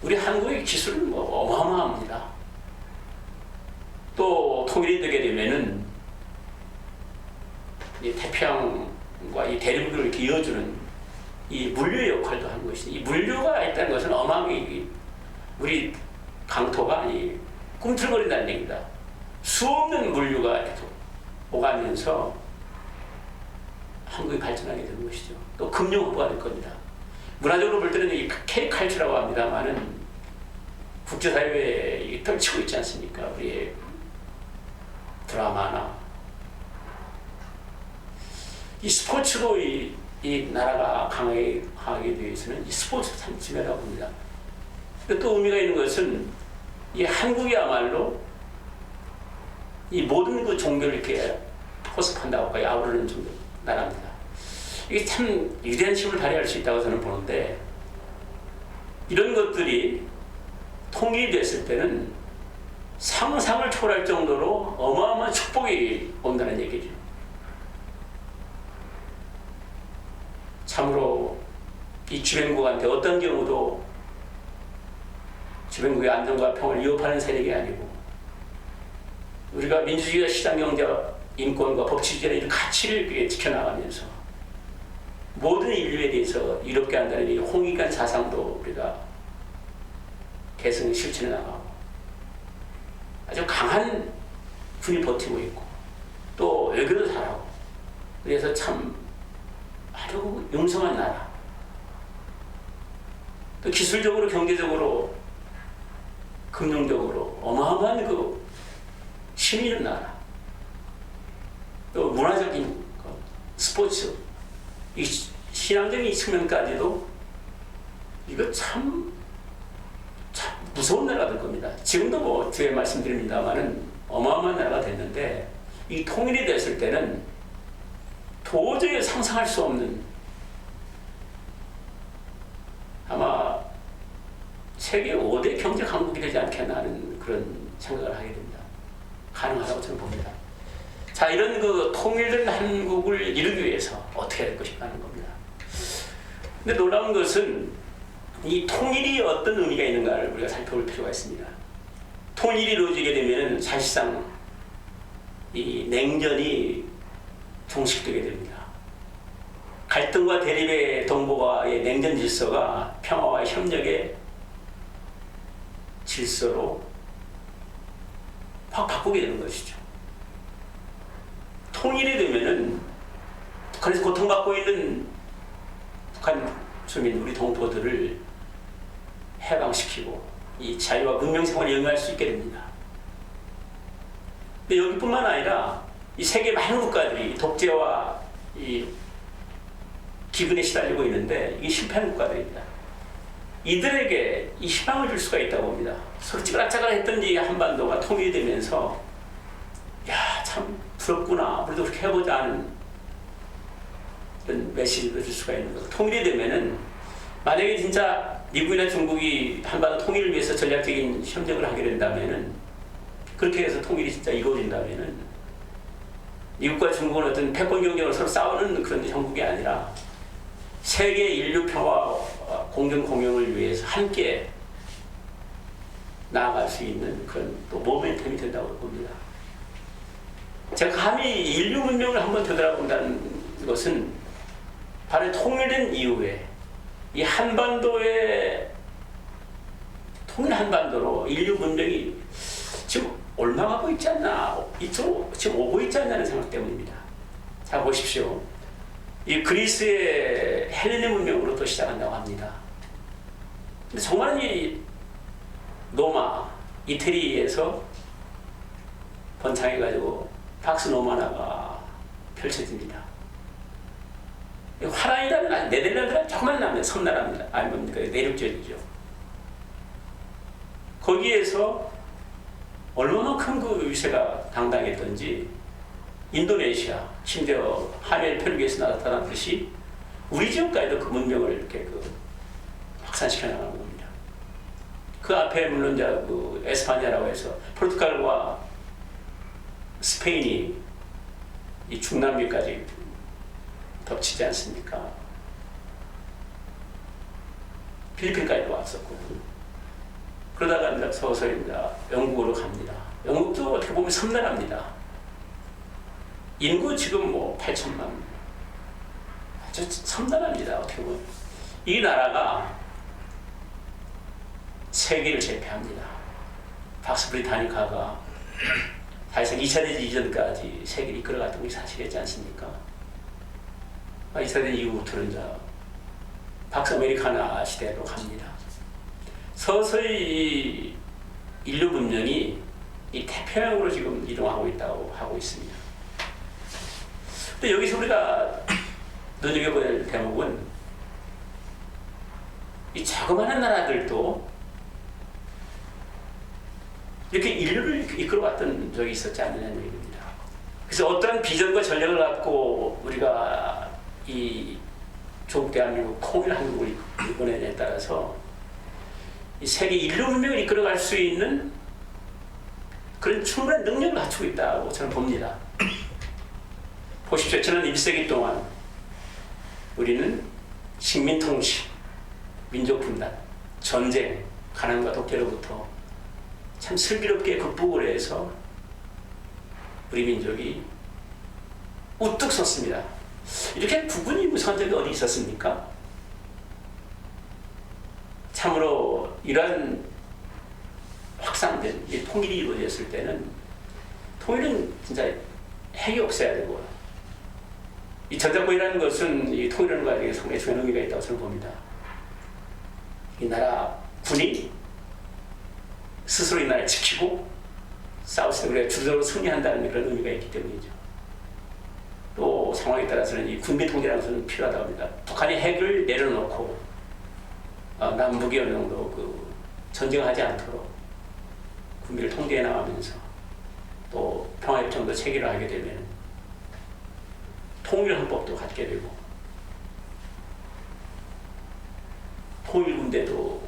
우리 한국의 기술은 어마어마합니다. 또 통일이 되게 되면은 이 태평양과 이 대륙을 이렇게 이어주는 이 물류의 역할도 하는 것이죠. 이 물류가 있다는 것은 어마어마하게 우리 강토가 꿈틀거린다는 얘기다. 수없는 물류가 계속 오가면서 한국이 발전하게 되는 것이죠. 또 금융후보가 될 겁니다. 문화적으로 볼 때는 이 K컬처라고 합니다만은 국제사회에 떨치고 있지 않습니까? 우리의 드라마나 이 스포츠로 이 나라가 강하게 되기 위해서는 이 스포츠가 참 중요하다고 봅니다. 또 의미가 있는 것은 이 한국이야말로 이 모든 그 종교를 이렇게 포섭한다고 아우르는 종교 나라입니다. 이게 참 위대한 힘을 발휘할 수 있다고 저는 보는데 이런 것들이 통일이 됐을 때는 상상을 초월할 정도로 어마어마한 축복이 온다는 얘기죠. 참으로 이 주변국한테 어떤 경우도 주변국의 안정과 평화를 위협하는 세력이 아니고 우리가 민주주의와 시장경제와 인권과 법치주의라는 이런 가치를 지켜나가면서 모든 인류에 대해서 이롭게 한다는 이 홍익한 사상도 우리가 개성 실천해 나가고 아주 강한 군이 버티고 있고 또 외교도 잘하고 그래서 참 아주 용성한 나라 또 기술적으로 경제적으로 금융적으로 어마어마한 그 힘이 있는 나라 또 문화적인 스포츠, 이 신앙적인 측면까지도 이거 참 무서운 나라가 될 겁니다. 지금도 뭐 뒤에 말씀드립니다만은 어마어마한 나라가 됐는데 이 통일이 됐을 때는 도저히 상상할 수 없는 아마 세계 5대 경제 강국이 되지 않겠나 하는 그런 생각을 하게 됩니다. 가능하다고 저는 봅니다. 자, 이런 그 통일된 한국을 이루기 위해서 어떻게 할 것인가 하는 겁니다. 근데 놀라운 것은 이 통일이 어떤 의미가 있는가를 우리가 살펴볼 필요가 있습니다. 통일이 이루어지게 되면 사실상 이 냉전이 종식되게 됩니다. 갈등과 대립의 동북아의 냉전 질서가 평화와 협력의 질서로 확 바꾸게 되는 것이죠. 통일이 되면은 북한에서 고통받고 있는 북한 주민, 우리 동포들을 해방시키고 이 자유와 문명 생활을 영위할 수 있게 됩니다. 근데 여기뿐만 아니라 이 세계 많은 국가들이 독재와 이 기근에 시달리고 있는데 이게 실패하는 국가들입니다. 이들에게 이 희망을 줄 수가 있다고 봅니다. 서로 찌그락짜그락했던 이 한반도가 통일이 되면서 야, 참 부럽구나, 우리도 그렇게 해보자 하는 이런 메시지를 줄 수가 있는 거죠. 통일이 되면은 만약에 진짜 미국이나 중국이 한반도 통일을 위해서 전략적인 협력을 하게 된다면은, 그렇게 해서 통일이 진짜 이루어진다면은 미국과 중국은 어떤 패권 경쟁으로 서로 싸우는 그런 형국이 아니라 세계 인류 평화 공정 공영을 위해서 함께 나아갈 수 있는 그런 또 모멘텀이 된다고 봅니다. 제가 감히 인류 문명을 한번 되돌아본다는 것은 바로 통일된 이후에 이 한반도의 통일 한반도로 인류 문명이 지금 올라가고 있지 않나, 이쪽으로 지금 오고 있지 않나는 생각 때문입니다. 자, 보십시오. 이 그리스의 헬레네 문명으로 또 시작한다고 합니다. 근데 정말 이 로마, 이태리에서 번창해가지고 박스 노마나가 펼쳐집니다. 화란이라는 네덜란드는 조그만 나라입니다. 섬나라입니다. 아니 뭡니까? 내륙지역이죠. 거기에서 얼마만큼 그 위세가 당당했던지 인도네시아, 심지어 하멜 페루기에서 나타났듯이 우리 지역까지도 그 문명을 이렇게 확산시켜 나가는 겁니다. 그 앞에 물론 이제 그 에스파냐라고 해서 포르투갈과 스페인이 이 중남미까지 덮치지 않습니까? 필리핀까지도 왔었고, 그러다가 이제 서서히 이제 영국으로 갑니다. 영국도 어떻게 보면 섬나라입니다. 인구 지금 뭐 8천만, 아주 섬나라입니다. 어떻게 보면 이 나라가 세계를 제패합니다. 박스 브리타니카가 사실상 2차 대전 이전까지 세계를 이끌어갔던 것이 사실이지 않습니까? 2차 대전 이후부터는 이제 박스 아메리카나 시대로 갑니다. 서서히 인류 문명이 이 태평양으로 지금 이동하고 있다고 하고 있습니다. 근데 여기서 우리가 눈여겨볼 대목은 이 자그마한 나라들도 이렇게 인류를 이끌어왔던 적이 있었지 않느냐는 얘기입니다. 그래서 어떠한 비전과 전략을 갖고 우리가 이 조국 대한민국 통일 한국을 이끌어내냐에 따라서 이 세계 인류 문명을 이끌어갈 수 있는 그런 충분한 능력을 갖추고 있다고 저는 봅니다. 보십시오. 지난 1세기 동안 우리는 식민통치, 민족분단, 전쟁, 가난과 독재로부터 참 슬기롭게 극복을 해서 우리 민족이 우뚝 섰습니다. 이렇게 구분이 무서운 적이 어디 있었습니까? 참으로 이러한 확산된 이 통일이 이루어졌을 때는 통일은 진짜 핵이 없어야 되고, 이 전작권이라는 것은 이 통일하는 과정에 상당히 중요한 의미가 있다고 저는 봅니다. 이 나라 군이 스스로 이 나라를 지키고 싸울 때 우리가 주도적으로 승리한다는 그런 의미가 있기 때문이죠. 또 또 상황에 따라서는 이 군비 통제라는 것은 필요하다고 합니다. 북한이 핵을 내려놓고 남북이 어느 정도 그 전쟁하지 않도록 군비를 통제해 나가면서 또 평화협정도 체결을 하게 되면 통일헌법도 갖게 되고 통일군대도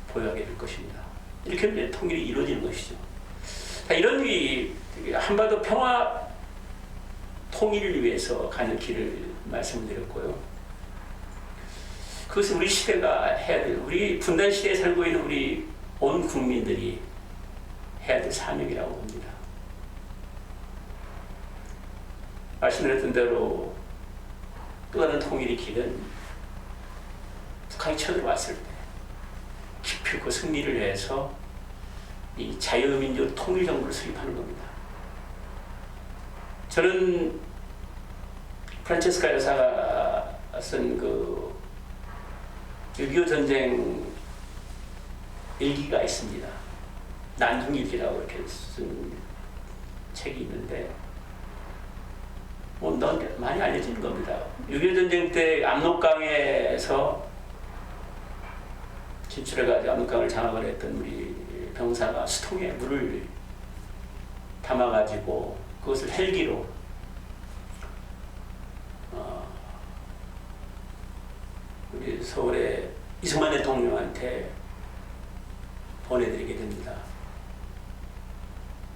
보유하게 될 것입니다. 이렇게 하면 통일이 이루어지는 것이죠. 이런 한반도 평화 통일을 위해서 가는 길을 말씀드렸고요. 그것은 우리 시대가 해야 될, 우리 분단 시대에 살고 있는 우리 온 국민들이 해야 될 사명이라고 봅니다. 말씀드렸던 대로 또 다른 통일의 길은 북한이 쳐들어왔을 때 기필코 승리를 위해서 이 자유민주 통일정부를 수립하는 겁니다. 저는 프란체스카 여사가 쓴 그 6.25 전쟁 일기가 있습니다. 난중일기라고 이렇게 쓴 책이 있는데 많이 알려진 겁니다. 6.25 전쟁 때 압록강에서 진출해가지고 압록강을 장악을 했던 우리 병사가 수통에 물을 담아가지고 그것을 헬기로 우리 서울의 이승만 대통령한테 보내드리게 됩니다.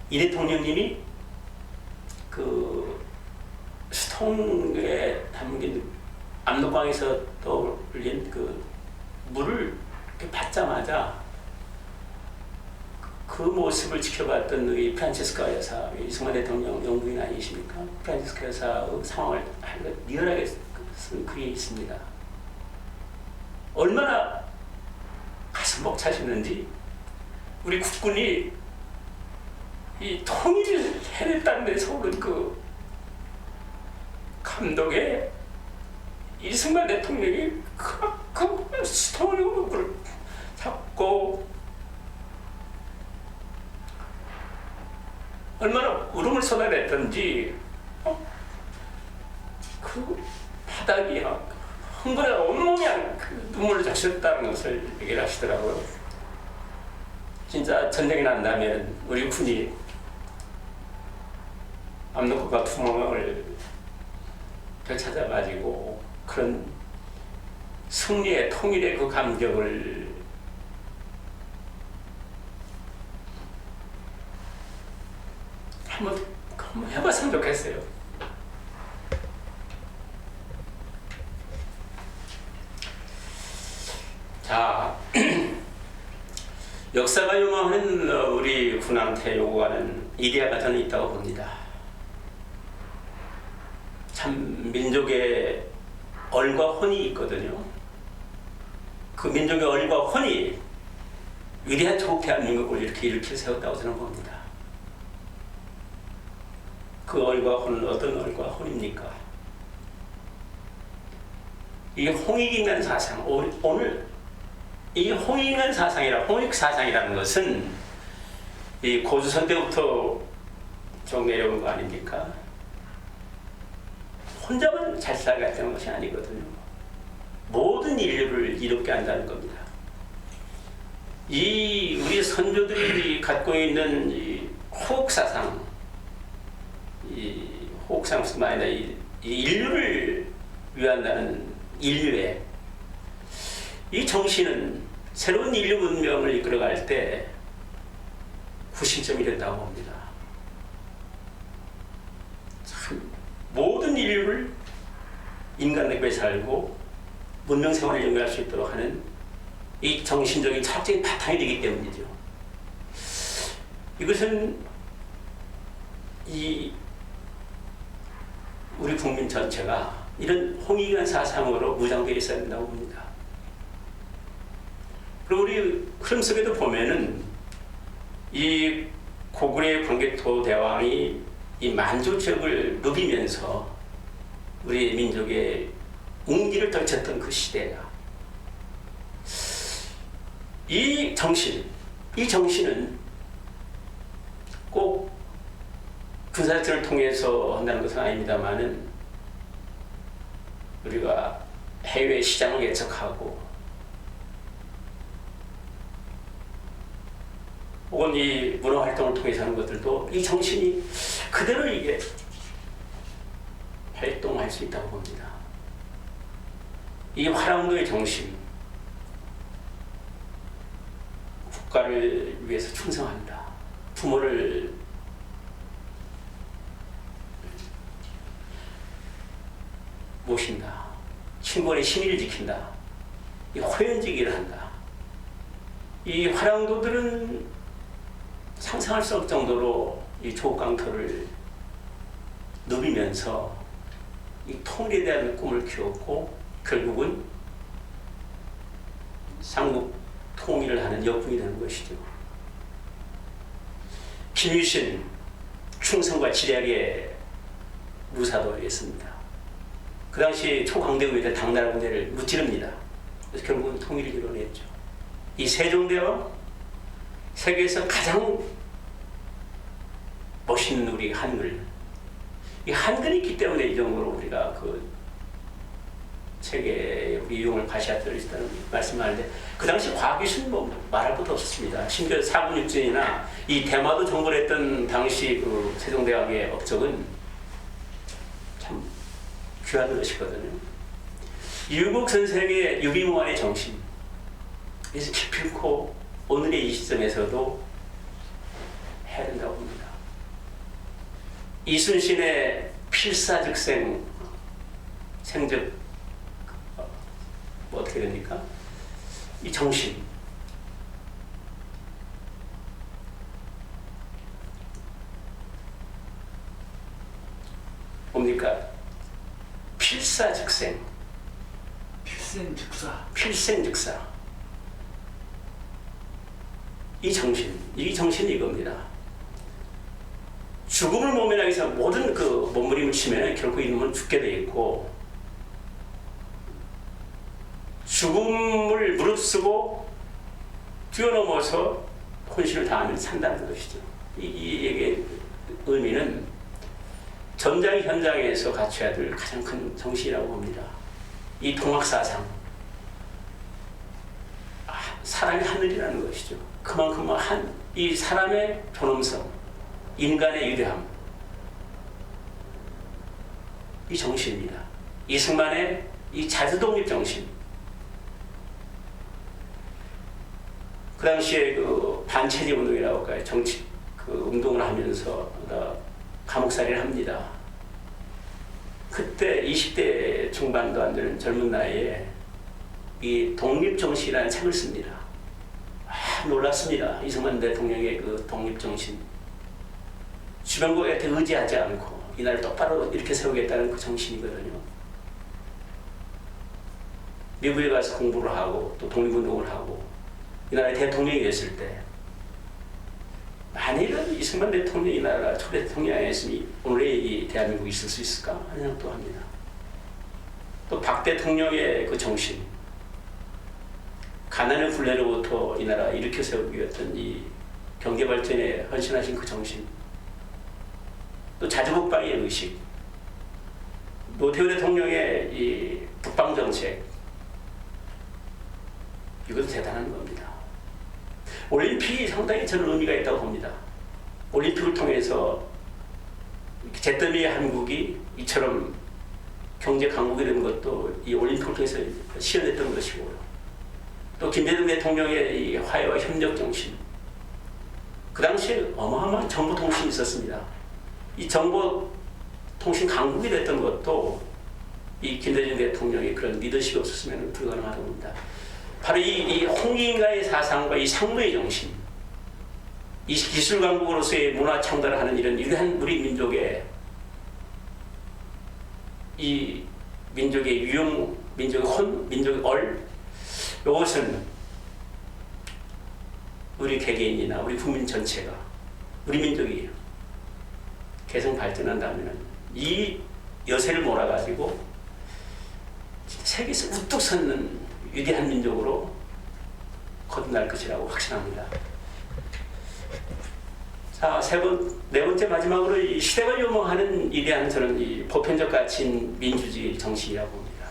이 대통령님이 그 수통에 담긴 압록강에서 떠올린 그 물을 이렇게 받자마자 그 모습을 지켜봤던 우리 프란체스카 여사, 이승만 대통령 영부인 아니십니까? 프란체스카 여사의 상황을 리얼하게 쓴 글이 있습니다. 얼마나 가슴 벅차시는지 우리 국군이 이 통일을 해냈다는 데서 오는 그 감동에 이승만 대통령이 그 수통을 잡고 얼마나 울음을 쏟아냈던지 그 바닥이 흥분해 온몸이 그 눈물을 적셨다는 것을 얘기를 하시더라고요. 진짜 전쟁이 난다면 우리 군이 압록강과 투멍을 되찾아가지고 그런 승리의 통일의 그 감격을 한번 해봤으면 좋겠어요. 자, 역사가 요망하는 우리 군한테 요구하는 이데아가 저는 있다고 봅니다. 참 민족의 얼과 혼이 있거든요. 그 민족의 얼과 혼이 위대한 조국 대한민국을 이렇게 일으켜 세웠다고 저는 봅니다. 그 얼과 혼은 어떤 얼과 혼입니까? 이 홍익인간 사상, 오늘 이 홍익인간 사상이라 홍익사상이라는 것은 이 고조선 때부터 쭉 내려온 거 아닙니까? 혼자만 잘 살아가는 것이 아니거든요. 모든 인류를 이롭게 한다는 겁니다. 이 우리 선조들이 갖고 있는 이 호옥사상, 이 호옥상뿐만 아니라 이 인류를 위한다는 인류의 이 정신은 새로운 인류 문명을 이끌어갈 때 구심점이 된다고 봅니다. 참 모든 인류를 인간답게 살고 문명 생활을 연결할 수 있도록 하는 이 정신적인 철학적인 바탕이 되기 때문이죠. 이것은 이 우리 국민 전체가 이런 홍익인간 사상으로 무장되어 있어야 된다고 봅니다. 그리고 우리 흐름 속에도 보면은 이 고구려의 광개토 대왕이 이 만주 지역을 누비면서 우리 민족의 웅기를 떨쳤던 그 시대가 이 정신은 꼭 군사작전을 통해서 한다는 것은 아닙니다만은 우리가 해외 시장을 예측하고 혹은 이 문화활동을 통해서 하는 것들도 이 정신이 그대로 이게 활동할 수 있다고 봅니다. 이 화랑도의 정신, 국가를 위해서 충성한다, 부모를 모신다, 친구의 신의를 지킨다, 이 호연지기를 한다. 이 화랑도들은 상상할 수 없을 정도로 이 조국강토를 누비면서 이 통일에 대한 꿈을 키웠고 결국은 삼국 통일을 하는 역군이 되는 것이죠. 김유신 충성과 지략의 무사도를 했습니다. 그 당시 초강대국의 당나라 군대를 무찌릅니다. 그래서 결국은 통일을 이뤄냈죠. 이 세종대왕 세계에서 가장 멋있는 우리 한글, 이 한글이 있기 때문에 이 정도로 우리가 그 세계에 우리 이용을 과시할 수 있다는 말씀하는데 그 당시 과학기술은 뭐 말할 것도 없었습니다. 심지어 사군육진이나 이 대마도 정벌했던 당시 그 세종대왕의 업적은 참 귀한 것이거든요. 유국 선생의 유비무환의 정신, 그래서 기필코 오늘의 이 시점에서도 해야 된다고 봅니다. 이순신의 필사즉생, 생즉 뭐 어떻게 됩니까? 이 정신, 뭡니까? 필사즉생, 필생즉사. 이 정신이 이겁니다. 죽음을 모면하기 위해서 모든 그 몸부림을 치면 결국 이놈은 죽게 돼 있고, 죽음을 무릅쓰고 뛰어넘어서 혼신을 다하면 산다는 것이죠. 이 얘기의 의미는 전장 현장에서 갖춰야 될 가장 큰 정신이라고 봅니다. 이 동학사상, 사람이 하늘이라는 것이죠. 그만큼 이 사람의 존엄성, 인간의 위대함, 이 정신입니다. 이승만의 이 자주독립 정신. 그 당시에 그 반체제 운동이라고 할까요? 정치 그 운동을 하면서 감옥살이를 합니다. 그때 20대 중반도 안 되는 젊은 나이에 이 독립정신이라는 책을 씁니다. 놀랐습니다. 이승만 대통령의 그 독립정신. 주변국한테 의지하지 않고 이 나라를 똑바로 이렇게 세우겠다는 그 정신이거든요. 미국에 가서 공부를 하고 또 독립운동을 하고 이 나라의 대통령이 됐을 때 만일은 이승만 대통령이 이 나라 초대 대통령이 했으니 오늘의 이 대한민국이 있을 수 있을까 하는 생각도 합니다. 또 박 대통령의 그 정신, 가난의 굴레로부터 이 나라 일으켜 세우기 위했던 이 경제 발전에 헌신하신 그 정신, 또 자주국방의 의식, 노태우 대통령의 이 북방 정책, 이것도 대단한 겁니다. 올림픽이 상당히 저는 의미가 있다고 봅니다. 올림픽을 통해서 잿더미 한국이 이처럼 경제 강국이 된 것도 이 올림픽을 통해서 시연됐던 것이고요. 또 김대중 대통령의 이 화해와 협력 정신, 그 당시에 어마어마한 정보통신이 있었습니다. 이 정보통신 강국이 됐던 것도 이 김대중 대통령의 그런 리더십이 없었으면 불가능하다고 봅니다. 바로 이 홍익인가의 사상과 이 상무의 정신, 이 기술 강국으로서의 문화 창달을 하는 이런 위대한 우리 민족의 이 민족의 유형, 민족의 혼, 민족의 얼, 이것은 우리 개개인이나 우리 국민 전체가 우리 민족이 개성 발전한다면 이 여세를 몰아가지고 세계에서 우뚝 섰는 위대한 민족으로 거듭날 것이라고 확신합니다. 자, 네 번째 마지막으로 이 시대가 요망하는 이대한 저는 이 보편적 가치인 민주주의 정신이라고 봅니다.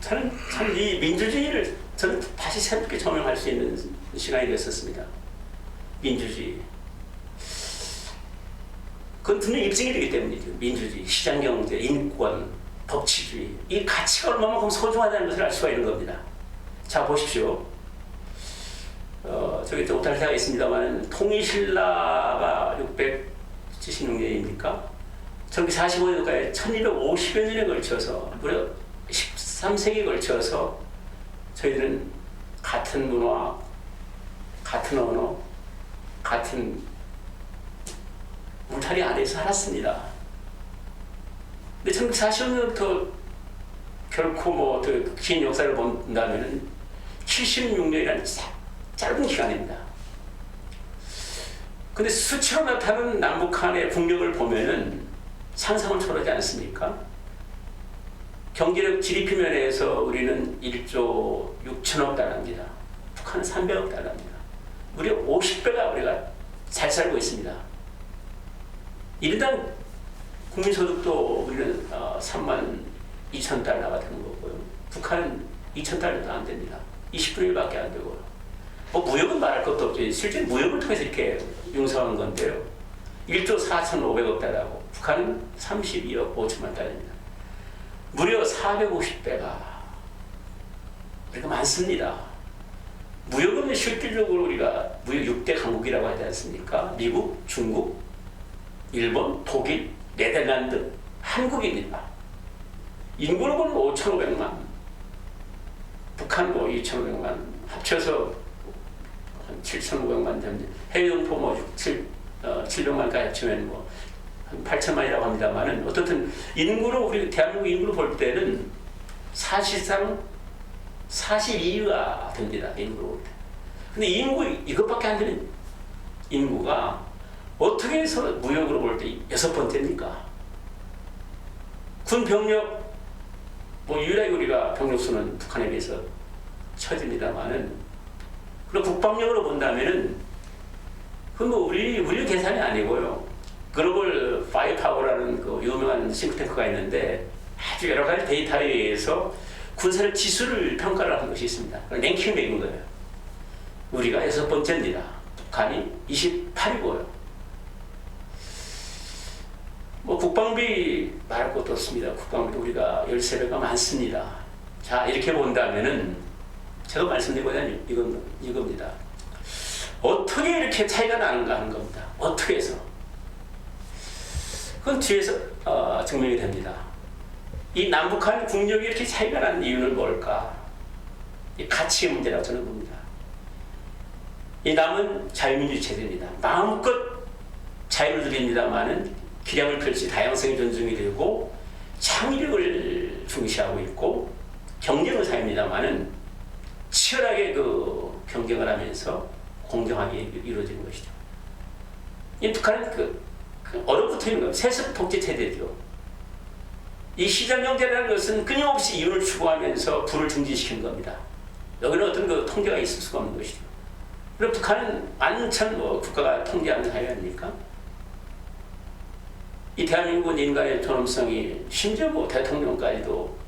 저는 참 이 민주주의를 저는 다시 새롭게 조명할 수 있는 시간이 됐었습니다. 민주주의. 그건 분명히 입증이 되기 때문이죠. 민주주의, 시장경제, 인권, 법치주의. 이 가치가 얼마만큼 소중하다는 것을 알 수가 있는 겁니다. 자, 보십시오. 저기 좀 오탈자가 있습니다만 통일신라가 676년입니까? 1945년까지 1250여 년에 걸쳐서 무려 13세기에 걸쳐서 저희들은 같은 문화, 같은 언어, 같은 울타리 안에서 살았습니다. 근데 1945년부터 결코 뭐 긴 역사를 본다면 76년이라는 짧은 기간입니다. 근데 수치로 나타나는 남북한의 국력을 보면은 상상을 초월하지 않습니까? 경제력 GDP 면에서 우리는 1조 6천억 달러입니다. 북한은 300억 달러입니다. 무려 50배가 우리가 잘 살고 있습니다. 1인당 국민소득도 우리는 3만 2천 달러가 되는 거고요. 북한은 2천 달러도 안 됩니다. 20분의 1밖에 안 되고요. 뭐 무역은 말할 것도 없죠. 실제 무역을 통해서 이렇게 융성한 건데요. 1조 4,500억 달러고 북한은 32억 5천만 달러입니다. 무려 450배가 우리가 많습니다. 무역은 실질적으로 우리가 무역 6대 강국이라고 하지 않습니까? 미국, 중국, 일본, 독일, 네덜란드, 한국입니다. 인구로 보면 5,500만, 북한 뭐 2,500만, 합쳐서 한 7,500만 정도, 해외동포 뭐 700만까지 합치면 뭐 한 8천만이라고 합니다만은 어떻든 인구로 우리 대한민국 인구로 볼 때는 사실상 42위가 됩니다. 인구로 볼 때. 근데 인구 이것밖에 안 되는 인구가 어떻게 해서 무역으로 볼 때 6번째입니까? 군 병력 뭐 유일하게 우리가 병력 수는 북한에 비해서 처집니다만은 그리고 국방력으로 본다면은 그건 뭐 우리 계산이 아니고요. 글로벌 파이어파워라는 그 유명한 싱크탱크가 있는데 아주 여러 가지 데이터에 의해서 군사력 지수를 평가를 하는 것이 있습니다. 랭킹을 매긴 거예요. 우리가 6번째입니다. 북한이 28이고요. 뭐 국방비 말할 것도 없습니다. 국방비도 우리가 13배가 많습니다. 자, 이렇게 본다면은 제가 말씀드리고자 하는 이겁니다. 어떻게 이렇게 차이가 나는가 하는 겁니다. 어떻게 해서? 그건 뒤에서 증명이 됩니다. 이 남북한 국력이 이렇게 차이가 나는 이유는 뭘까? 이 가치의 문제라고 저는 봅니다. 이 남은 자유민주 체제입니다. 마음껏 자유를 누립니다만은 기량을 펼치 다양성이 존중이 되고 창의력을 중시하고 있고 경쟁을 사입니다만은 치열하게 그 경쟁을 하면서 공정하게 이루어지는 것이죠. 이 북한은 얼어붙어 있는 겁니다. 세습 독재 체제죠. 이 시장 경제라는 것은 끊임없이 이윤을 추구하면서 부를 증진시키는 겁니다. 여기는 어떤 그 통제가 있을 수가 없는 것이죠. 그리고 북한은 완전 국가가 통제하는 사회 아닙니까? 이 대한민국은 인간의 존엄성이 심지어 대통령까지도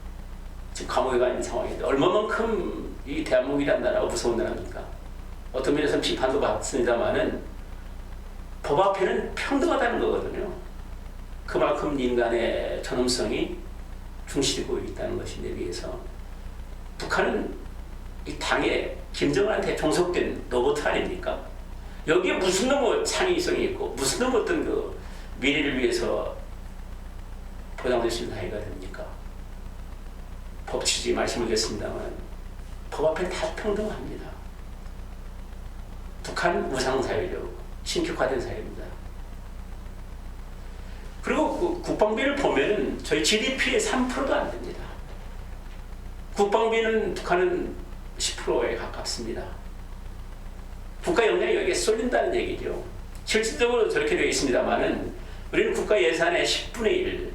지금 감옥에 가 있는 상황인데 얼마만큼 이 대한민국이란 나라가 무서운 나라입니까? 어떤 면에서는 비판도 받습니다만은 법 앞에는 평등하다는 거거든요. 그만큼 인간의 존엄성이 중시되고 있다는 것인데 비해서 북한은 이 당에 김정은한테 종속된 로봇 아닙니까? 여기에 무슨 놈의 창의성이 있고 무슨 놈의 어떤 그 미래를 위해서 보장될 수 있는 사회가 됩니까? 법치주의 말씀을 드렸습니다만 법 앞에 다 평등합니다. 북한 우상사회죠. 신격화된 사회입니다. 그리고 그 국방비를 보면은 저희 GDP의 3%도 안 됩니다. 국방비는 북한은 10%에 가깝습니다. 국가 역량이 여기에 쏠린다는 얘기죠. 실질적으로 저렇게 되어 있습니다만은 우리는 국가 예산의 10분의 1,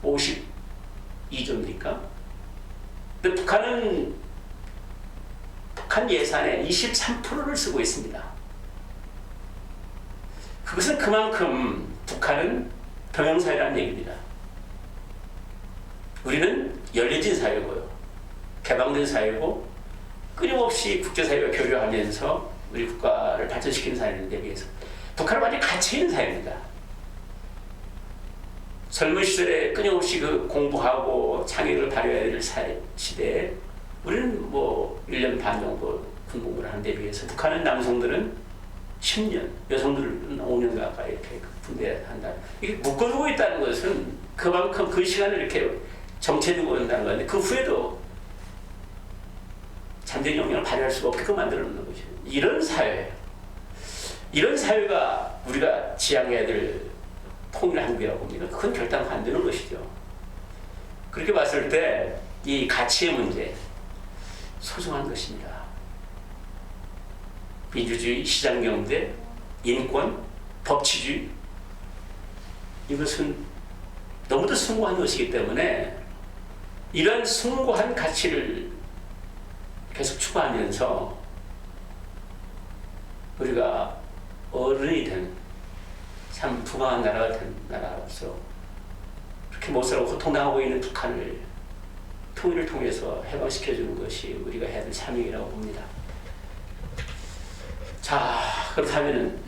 52조입니까? 근데 북한은 북한 예산의 23%를 쓰고 있습니다. 그것은 그만큼 북한은 병영사회라는 얘기입니다. 우리는 열려진 사회고요. 개방된 사회고 끊임없이 국제사회와 교류하면서 우리 국가를 발전시키는 사회인데 비해서 북한은 완전히 갇혀있는 사회입니다. 젊은 시절에 끊임없이 그 공부하고 창의를 발휘해야 될 시대에 우리는 뭐 1년 반 정도 군복무를 하는 데 비해서 북한은 남성들은 10년, 여성들은 5년 가까이 이렇게 군대에 한다. 이게 묶어두고 있다는 것은 그만큼 그 시간을 이렇게 정체두고 온다는 건데 그 후에도 잠재적 영향을 발휘할 수가 없게끔 만들어 놓는 거죠. 이런 사회, 이런 사회가 우리가 지향해야 될 통일 한국이라고 봅니다. 그건 결단 안 되는 것이죠. 그렇게 봤을 때 이 가치의 문제 소중한 것입니다. 민주주의, 시장경제, 인권, 법치주의 이것은 너무도 숭고한 것이기 때문에 이런 숭고한 가치를 계속 추구하면서 우리가 어른이 된 참 부강한 나라가 된 나라로서 그렇게 못 살고 고통당하고 있는 북한을 통일을 통해서 해방시켜주는 것이 우리가 해야 될 사명이라고 봅니다. 자, 그렇다면은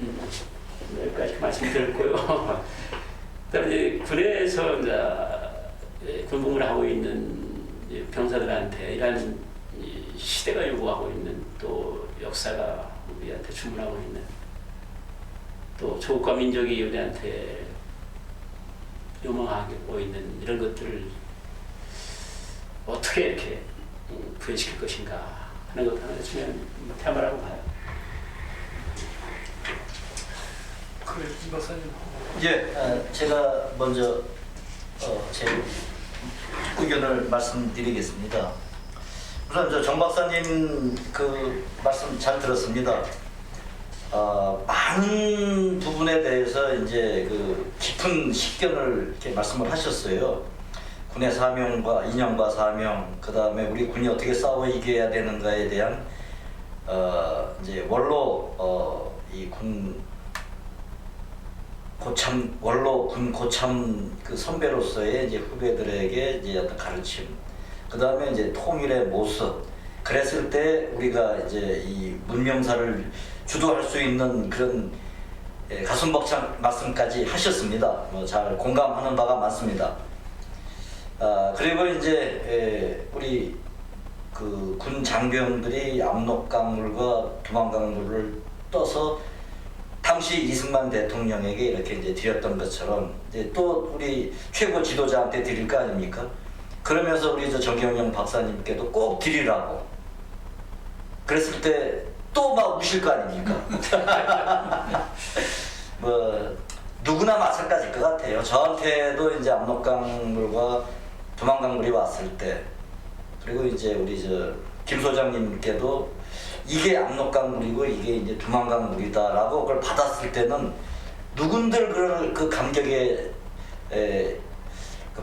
여기까지 말씀드렸고요. 그다음에 이제 군에서 이제 군복무를 하고 있는 병사들한테 이런 시대가 요구하고 있는 또 역사가 우리한테 주문하고 있는 또 조국과 민족이 우리한테 요망하고 있는 이런 것들을 어떻게 이렇게 부여시킬 것인가 하는 것 하나 중요한 테마라고 봐요. 그래, 이 박사님. 예, 제가 먼저 제 의견을 말씀드리겠습니다. 우선 정 박사님 그 말씀 잘 들었습니다. 많은 부분에 대해서 이제 그 깊은 식견을 이렇게 말씀을 하셨어요. 군의 사명과 이념과 사명, 그 다음에 우리 군이 어떻게 싸워 이겨야 되는가에 대한 이제 원로 이 군 고참 원로 군 고참 그 선배로서의 이제 후배들에게 이제 어떤 가르침, 그 다음에 이제 통일의 모습. 그랬을 때 우리가 이제 이 문명사를 주도할 수 있는 그런 가슴 벅찬 말씀까지 하셨습니다. 뭐 잘 공감하는 바가 많습니다. 그리고 이제 우리 그 군 장병들이 압록강물과 두만강물을 떠서 당시 이승만 대통령에게 이렇게 이제 드렸던 것처럼 이제 또 우리 최고 지도자한테 드릴 거 아닙니까? 그러면서 우리 저 정경영 박사님께도 꼭 드리라고. 그랬을 때 또 막 우실 거 아닙니까? 뭐 누구나 마찬가지일 것 같아요. 저한테도 이제 압록강물과 두만강물이 왔을 때, 그리고 이제 우리 저 김 소장님께도 이게 압록강물이고 이게 이제 두만강물이다라고 그걸 받았을 때는 누군들 그 감격에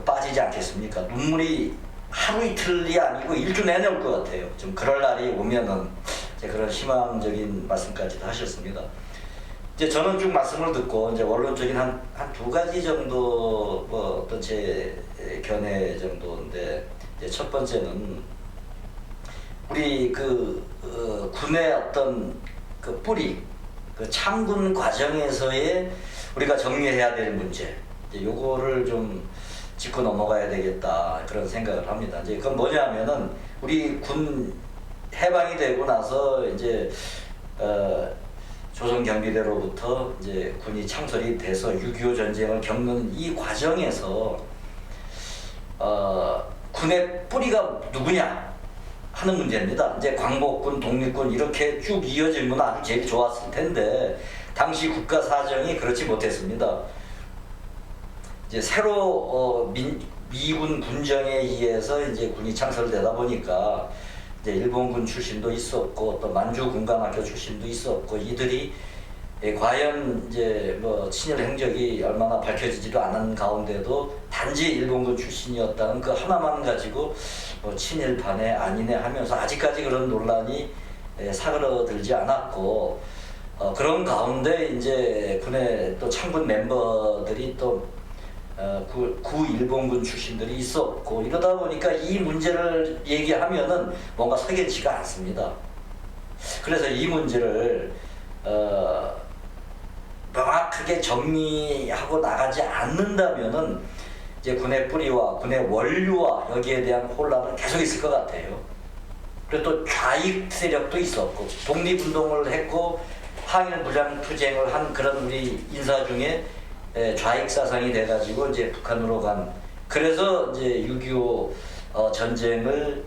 빠지지 않겠습니까? 눈물이 하루 이틀이 아니고 일주 내내 올 것 같아요. 좀 그럴 날이 오면은 이제 그런 희망적인 말씀까지도 하셨습니다. 이제 저는 쭉 말씀을 듣고 이제 원론적인 한 두 가지 정도 뭐 어떤 제 견해 정도인데, 이제 첫 번째는 우리 그 군의 어떤 그 뿌리, 그 참군 과정에서의 우리가 정리해야 될 문제, 이제 요거를 좀 짚고 넘어가야 되겠다 그런 생각을 합니다. 이제 그건 뭐냐면은 우리 군 해방이 되고 나서 이제 조선경비대로부터 이제 군이 창설이 돼서 6.25 전쟁을 겪는 이 과정에서 군의 뿌리가 누구냐 하는 문제입니다. 이제 광복군, 독립군 이렇게 쭉 이어지면 아주 제일 좋았을 텐데 당시 국가 사정이 그렇지 못했습니다. 이제 새로 미군 군정에 의해서 이제 군이 창설되다 보니까 이제 일본군 출신도 있었고 또 만주군관학교 출신도 있었고, 이들이 과연 이제 뭐 친일 행적이 얼마나 밝혀지지도 않은 가운데도 단지 일본군 출신이었다는 그 하나만 가지고 뭐 친일파네 아니네 하면서 아직까지 그런 논란이 사그러들지 않았고 그런 가운데 이제 군의 또 창군 멤버들이 또 구 일본군 출신들이 있었고 이러다 보니까 이 문제를 얘기하면은 뭔가 석연치가 않습니다. 그래서 이 문제를 명확하게 정리하고 나가지 않는다면은 이제 군의 뿌리와 군의 원류와 여기에 대한 혼란은 계속 있을 것 같아요. 그리고 또 좌익 세력도 있었고 독립운동을 했고 항일 무장투쟁을 한 그런 우리 인사 중에 좌익 사상이 돼가지고 이제 북한으로 간 그래서 이제 6.25 전쟁을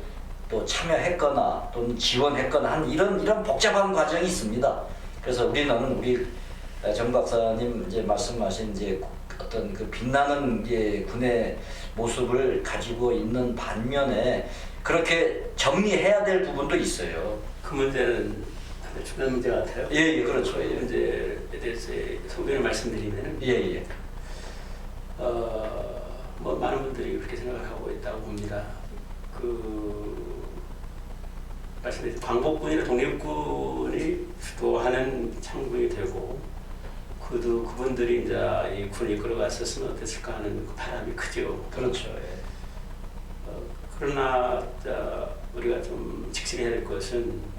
또 참여했거나 또는 지원했거나 한 이런 복잡한 과정이 있습니다. 그래서 우리는 우리 정 박사님 이제 말씀하신 이제 어떤 그 빛나는 군의 모습을 가지고 있는 반면에 그렇게 정리해야 될 부분도 있어요. 그 문제는 중요한 문제 같아요. 예, 그렇죠. 이 문제에 대해서 소견을 말씀드리면, 뭐 많은 분들이 그렇게 생각하고 있다고 봅니다. 말씀드린 광복군이나 독립군이 주도하는 창군이 되고, 그분들이 이제 이 군을 이끌어갔었으면 어땠을까 하는 그 바람이 크죠. 그렇죠. 그러나 우리가 좀 직시해야 될 것은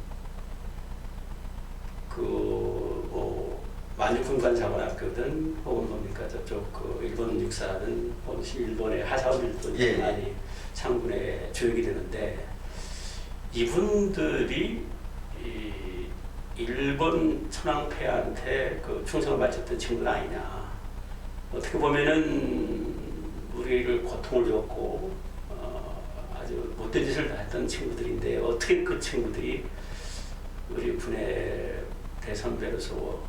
만주군관사관학교든 혹은 뭡니까 저쪽 일본 육사든 혹은 일본의 하사원들도 많이 창군에 조역이 되는데 이분들이 일본 천황폐하한테 충성을 바쳤던 친구는 아니냐. 어떻게 보면은 우리를 고통을 줬고 아주 못된 짓을 했던 친구들인데 어떻게 그 친구들이 우리 군의 대선배로서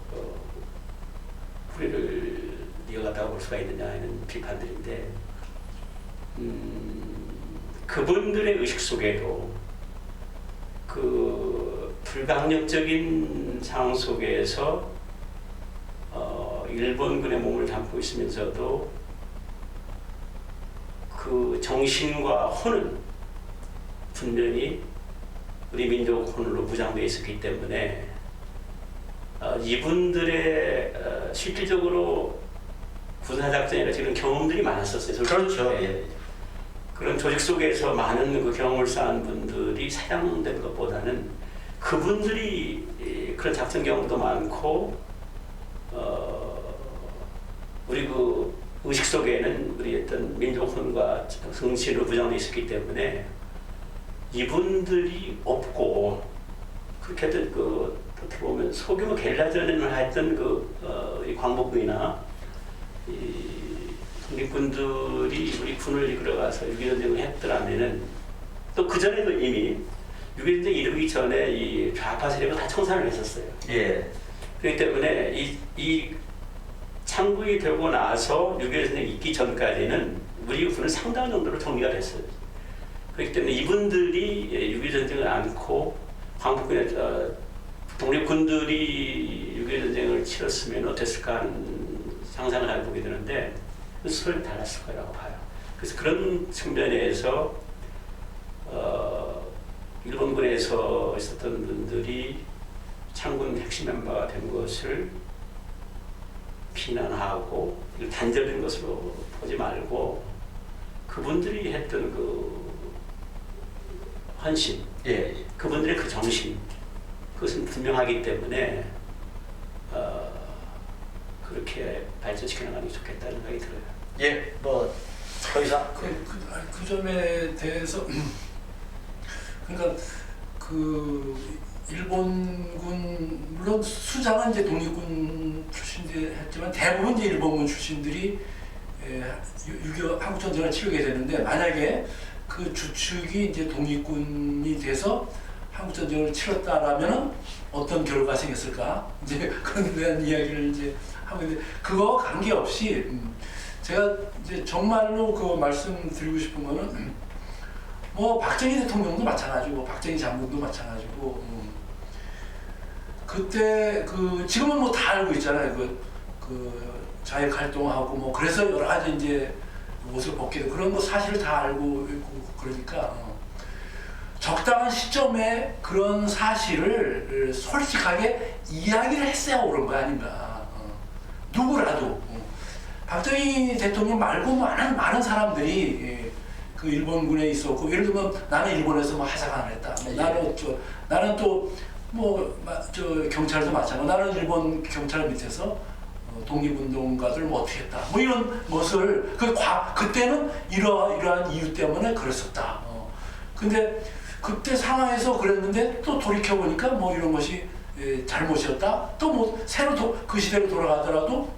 우리를 이어갔다고 볼 수가 있느냐 하는 비판들인데 그분들의 의식 속에도 불강력적인 상황 속에서 일본군의 몸을 담고 있으면서도 그 정신과 혼은 분명히 우리 민족 혼으로 무장되어 있었기 때문에 이분들의 실질적으로 군사작전이나 이런 경험들이 많았었어요. 그렇죠. 그런 조직 속에서 많은 그 경험을 쌓은 분들이 사양된 것보다는 그분들이 그런 작전 경험도 많고 우리 그 의식 속에는 우리 어떤 민족혼과 정신으로 부정되어 있었기 때문에 이분들이 없고 그렇게 했던 어떻게 보면 소규모 게릴라전을 했던 이 광복군이나 이 독립군들이 우리 군을 이끌어가서 6.25 전쟁을 했더라면은 또 그전에도 이미 6.25 전쟁 이르기 전에 이 좌파 세력을 다 청산을 했었어요. 그렇기 때문에 이 창군이 되고 나서 6.25 전쟁이 있기 전까지는 우리 군은 상당한 정도로 정리가 됐어요. 그렇기 때문에 이분들이 6.25 전쟁을 않고 광복군의 독립군들이 6.25 전쟁을 치렀으면 어땠을까 하는 상상을 해보게 되는데 수를 달랐을 거라고 봐요. 그래서 그런 측면에서 일본군에서 있었던 분들이 창군 핵심 멤버가 된 것을 비난하고 단절된 것으로 보지 말고 그분들이 했던 그 헌신, 그분들의 그 정신, 그것은 분명하기 때문에 그렇게 발전시켜 나가는 게 좋겠다는 생각이 들어요. 더 이상 그 점에 대해서 그러니까 일본군 물론 수장은 이제 독립군 출신들 했지만 대부분 이제 일본군 출신들이 6.25 한국 전쟁을 치르게 되는데 만약에 그 주축이 이제 독립군이 돼서 한국 전쟁을 치렀다라면은 어떤 결과가 생겼을까 이제 그런 대한 이야기를 이제 하고 있는데 그거 관계없이 제가 이제 정말로 그 말씀드리고 싶은 거는 뭐 박정희 대통령도 마찬가지고 박정희 장군도 마찬가지고 그때 지금은 뭐 다 알고 있잖아요. 자익 활동하고 뭐 그래서 여러 가지 이제 옷을 벗게 되고 그런 거 사실을 다 알고 있고 그러니까 적당한 시점에 그런 사실을 솔직하게 이야기를 했어야 옳은 거 아닌가. 누구라도 박정희 대통령 말고 많은 사람들이 그 일본군에 있었고, 예를 들면 나는 일본에서 뭐 하사관을 했다. 나는 또 뭐 저 경찰도 마찬가지. 나는 일본 경찰 밑에서 독립운동가들 뭐 어떻게 했다. 뭐 이런 것을 그때는 이러한 이유 때문에 그랬었다. 근데 그때 상황에서 그랬는데 또 돌이켜 보니까 뭐 이런 것이 잘못이었다. 또 뭐 새로 그 시대로 돌아가더라도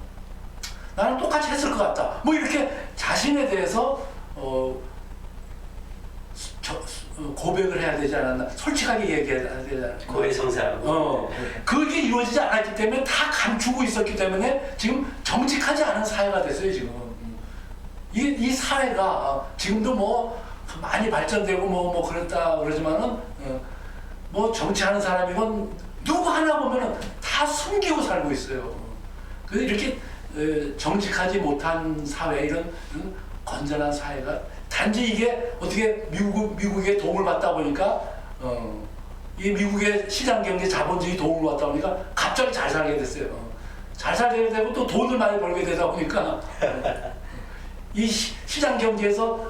나는 똑같이 했을 것 같다. 뭐 이렇게 자신에 대해서 고백을 해야 되지 않았나? 솔직하게 얘기해야 되지 않았나? 고해성사하고. 그게 이루어지지 않았기 때문에 다 감추고 있었기 때문에 지금 정직하지 않은 사회가 됐어요, 지금. 이 사회가 지금도 뭐 많이 발전되고 뭐 그랬다 그러지만은 뭐 정치하는 사람이건 누구 하나 보면은 다 숨기고 살고 있어요. 그래서 이렇게 정직하지 못한 사회, 이런 건전한 사회가 단지 이게 어떻게 미국의 도움을 받다 보니까 이 미국의 시장 경제 자본주의 도움을 받다 보니까 갑자기 잘 살게 됐어요. 잘 살게 되고 또 돈을 많이 벌게 되다 보니까 이 시장 경제에서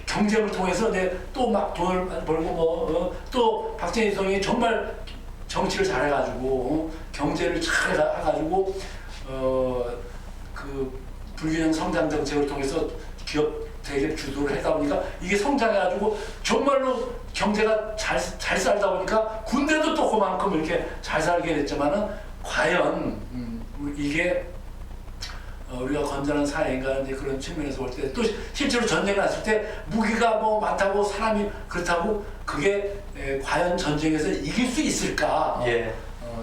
경쟁을 통해서 또 막 돈을 많이 벌고 또 박정희 대통령이 정말 정치를 잘해가지고 경제를 잘 해가지고 그 불균형 성장 정책을 통해서 기업 대기업 주도를 하다 보니까 이게 성장해가지고 정말로 경제가 잘 살다 보니까 군대도 또 그만큼 이렇게 잘 살게 됐지만은 과연 이게 우리가 건전한 사회인가 이제 그런 측면에서 볼 때 또 실제로 전쟁이 났을 때 무기가 뭐 많다고 사람이 그렇다고 그게 과연 전쟁에서 이길 수 있을까? 예.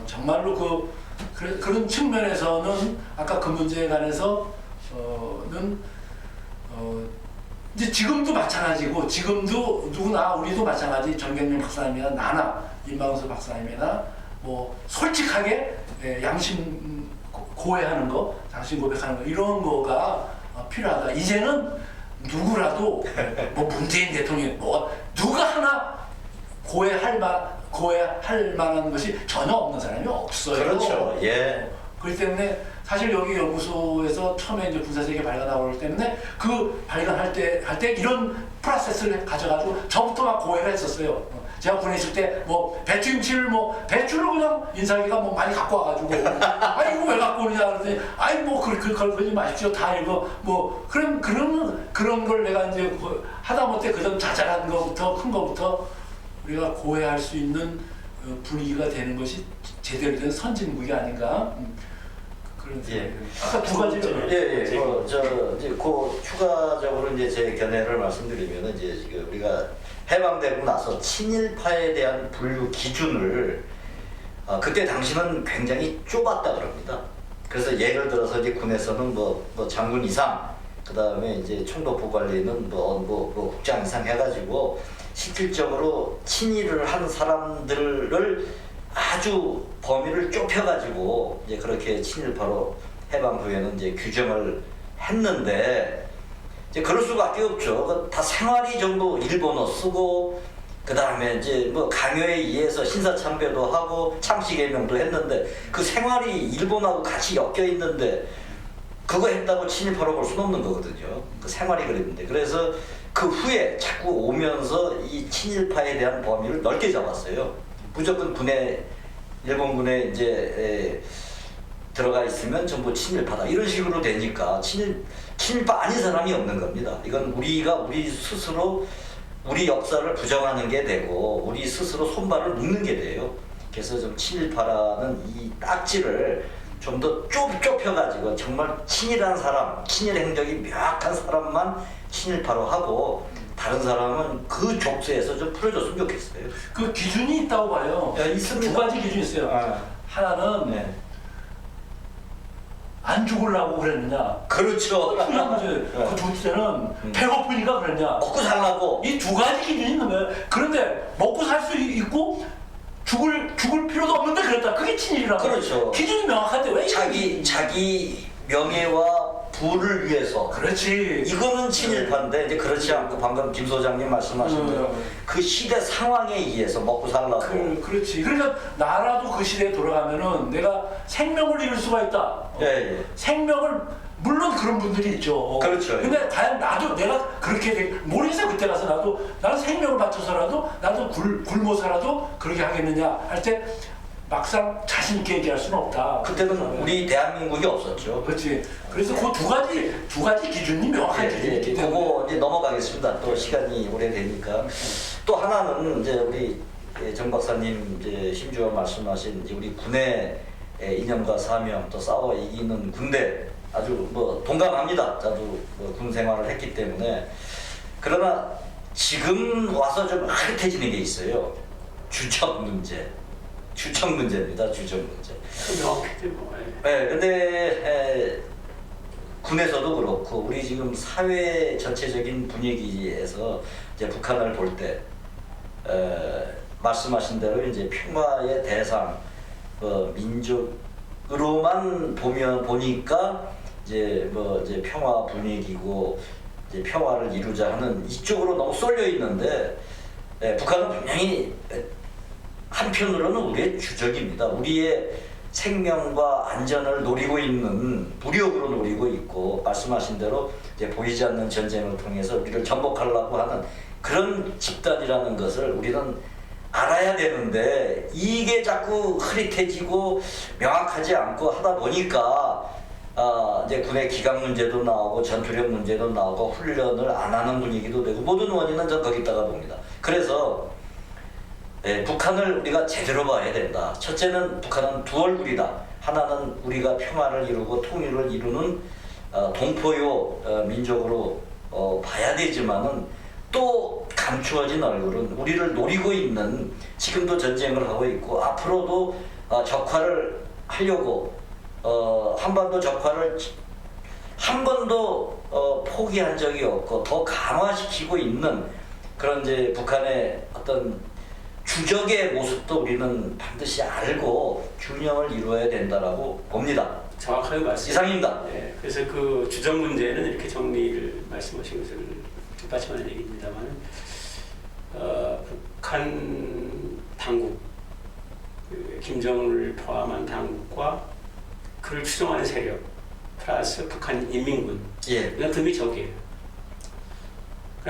정말로 그런 측면에서는 아까 그 문제에 관해서는 이제 지금도 마찬가지고, 지금도 누구나 우리도 마찬가지, 정경련 박사님이나 나나 임방수 박사님이나 뭐 솔직하게 양심 고해하는 거, 당신 고백하는 거, 이런 거가 필요하다. 이제는 누구라도 뭐 문재인 대통령 뭐 누가 하나 고해할 만한 것이 전혀 없는 사람이 없어요. 그렇죠. 예. 그렇기 때문에 사실 여기 연구소에서 처음에 이제 군사세계 발견하고 때문에 그 발견할 때 이런 프로세스를 가져가지고 저부터 막 고해를 했었어요. 제가 군에 있을 때 뭐 배추김치를 배추를 그냥 인사기가 뭐 많이 갖고 와가지고 아 이거 왜 갖고 오느냐 그랬더니 아이 뭐 그러지 마십시오. 다 이거 뭐 그런 걸 내가 이제 하다못해 그전 자잘한 거부터 큰 거부터 우리가 고해할 수 있는 분위기가 되는 것이 제대로 된 선진국이 아닌가. 그런 예. 아까 두 가지를 예. 이제 그 추가적으로 이제 제 견해를 말씀드리면은 이제 우리가 해방되고 나서 친일파에 대한 분류 기준을 그때 당시는 굉장히 좁았다 그럽니다. 그래서 예를 들어서 이제 군에서는 뭐 장군 이상, 그 다음에 이제 총독부 관리는 뭐 국장 이상 해가지고 실질적으로 친일을 한 사람들을 아주 범위를 좁혀가지고 이제 그렇게 친일파로 해방 후에는 이제 규정을 했는데 이제 그럴 수밖에 없죠. 다 생활이 전부 일본어 쓰고 그 다음에 이제 뭐 강요에 의해서 신사참배도 하고 창씨개명도 했는데 그 생활이 일본하고 같이 엮여 있는데 그거 했다고 친일파로 볼 수는 없는 거거든요. 그 생활이 그랬는데 그래서 그 후에 자꾸 오면서 이 친일파에 대한 범위를 넓게 잡았어요. 무조건 일본군에 이제 들어가 있으면 전부 친일파다 이런 식으로 되니까 친일파 아닌 사람이 없는 겁니다. 이건 우리 스스로 우리 역사를 부정하는 게 되고 우리 스스로 손발을 묶는 게 돼요. 그래서 좀 친일파라는 이 딱지를 좀 더 좁혀가지고 정말 친일한 사람, 친일 행적이 명확한 사람만 친일파로 하고 다른 사람은 그 족쇄에서 좀 풀어줬으면 좋겠어요. 그 기준이 있다고 봐요. 있습니다. 두 가지 기준이 있어요. 하나는 안 죽으려고 그랬느냐. 그렇죠. 그 둘째는 배고프니까 그랬냐. 먹고 살라고. 이 두 가지 기준이 있는 거예요. 그런데 먹고 살 수 있고 죽을 필요도 없는데 그랬다. 그게 친일이라고. 그렇죠. 기준이 명확한데 왜 자기 명예와 부를 위해서. 그렇지. 이거는 친일파인데 이제 그렇지 않고 방금 김 소장님 말씀하신 대로 그 시대 상황에 의해서 먹고 살라고. 그렇지. 그러니까 나라도 그 시대에 돌아가면은 내가 생명을 잃을 수가 있다. 예. 생명을 물론 그런 분들이 있죠. 그렇죠. 근데 과연 나도 내가 그렇게 모르겠어. 그때 가서 나는 생명을 바쳐서라도 나도 굶어서라도 그렇게 하겠느냐 할 때 막상 자신 있게 얘기할 수는 없다. 그때는 우리 대한민국이 없었죠. 그렇지. 그래서 그 두 가지 기준이 명확한 기준이 있기 때문에. 그거 이제 넘어가겠습니다. 또 시간이 오래되니까. 또 하나는 이제 우리 정 박사님 이제 심주어 말씀하신 이제 우리 군의 이념과 사명 또 싸워 이기는 군대 아주 뭐 동감합니다. 저도 군 생활을 했기 때문에. 그러나 지금 와서 좀 흐릿해지는 게 있어요. 주적 문제. 주적 문제입니다. 주적 문제. 명확하죠. 뭐. 네, 근데 군에서도 그렇고 우리 지금 사회 전체적인 분위기에서 이제 북한을 볼 때 말씀하신 대로 이제 평화의 대상 민족으로만 보니까 이제 이제 평화 분위기고 이제 평화를 이루자 하는 이쪽으로 너무 쏠려 있는데 북한은 분명히 한편으로는 우리의 주적입니다. 우리의 생명과 안전을 노리고 있는 무력으로 노리고 있고 말씀하신 대로 이제 보이지 않는 전쟁을 통해서 우리를 정복하려고 하는 그런 집단이라는 것을 우리는 알아야 되는데 이게 자꾸 흐릿해지고 명확하지 않고 하다 보니까 이제 군의 기강 문제도 나오고 전투력 문제도 나오고 훈련을 안 하는 분위기도 되고 모든 원인은 전 거기다가 봅니다. 그래서 북한을 우리가 제대로 봐야 된다. 첫째는 북한은 두 얼굴이다. 하나는 우리가 평화를 이루고 통일을 이루는 동포요 민족으로 봐야 되지만은 또 감추어진 얼굴은 우리를 노리고 있는 지금도 전쟁을 하고 있고 앞으로도 적화를 하려고 한반도 적화를 한 번도 포기한 적이 없고 더 강화시키고 있는 그런 이제 북한의 어떤 주적의 모습도 우리는 반드시 알고 균형을 이루어야 된다라고 봅니다. 정확하게 말씀. 이상입니다. 네, 그래서 그 주적 문제는 이렇게 정리를 말씀하신 것을 뒷받침하는 얘기입니다만, 북한 당국, 김정은을 포함한 당국과 그를 추종하는 세력, 플러스 북한 인민군, 이건 덤이 적이에요.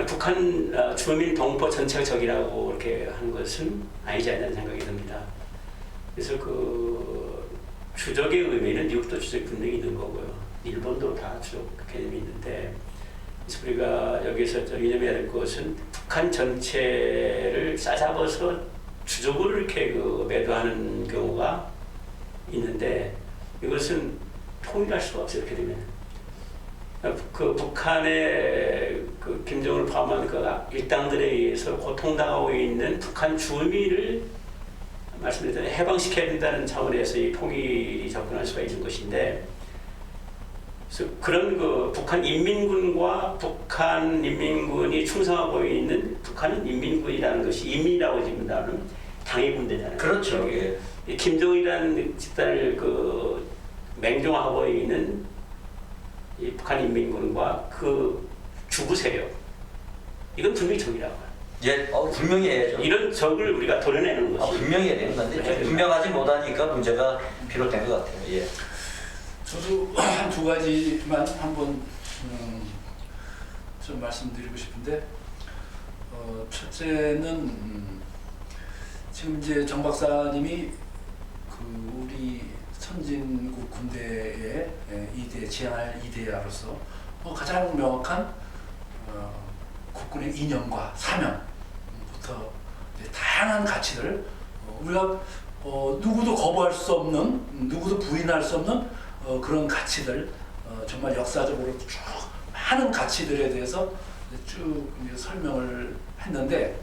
북한 주민 동포 전체가 적이라고 이렇게 하는 것은 아니지 않냐는 생각이 듭니다. 그래서 그 주적의 의미는 미국도 주적이 분명히 있는 거고요. 일본도 다 주적 개념이 있는데, 그래서 우리가 여기서 이념해야 될 것은 북한 전체를 싸잡아서 주적으로 이렇게 매도하는 경우가 있는데 이것은 통일할 수가 없어요. 이렇게 되면. 그 북한의 그 김정은을 포함한 그 일당들에 의해서 고통당하고 있는 북한 주민을 말씀드린 해방시켜야 된다는 차원에서 이 통일이 접근할 수가 있는 것인데, 그래서 그런 그 북한 인민군과 북한 인민군이 충성하고 있는 북한 인민군이라는 것이 인민이라고 지금다는 당의 군대잖아요. 그렇죠. 이 김정은이라는 집단을 그 맹종하고 있는 이 북한 인민군과 그 주부 세력, 이건 분명히 적이라고 해요. 분명히 해야죠. 이런 적을 우리가 도려내는 것이 분명히 해야 되는 건데 좀 분명하지 못하니까 문제가 비롯된 것 같아요. 예. 저도 한 두 가지만 한번 좀 말씀드리고 싶은데, 첫째는 지금 이제 정 박사님이 그 우리 선진국 군대의 지향할 이데아로서 가장 명확한 국군의 이념과 사명부터 다양한 가치들, 우리가 누구도 거부할 수 없는, 누구도 부인할 수 없는 그런 가치들, 정말 역사적으로 쭉 많은 가치들에 대해서 쭉 설명을 했는데,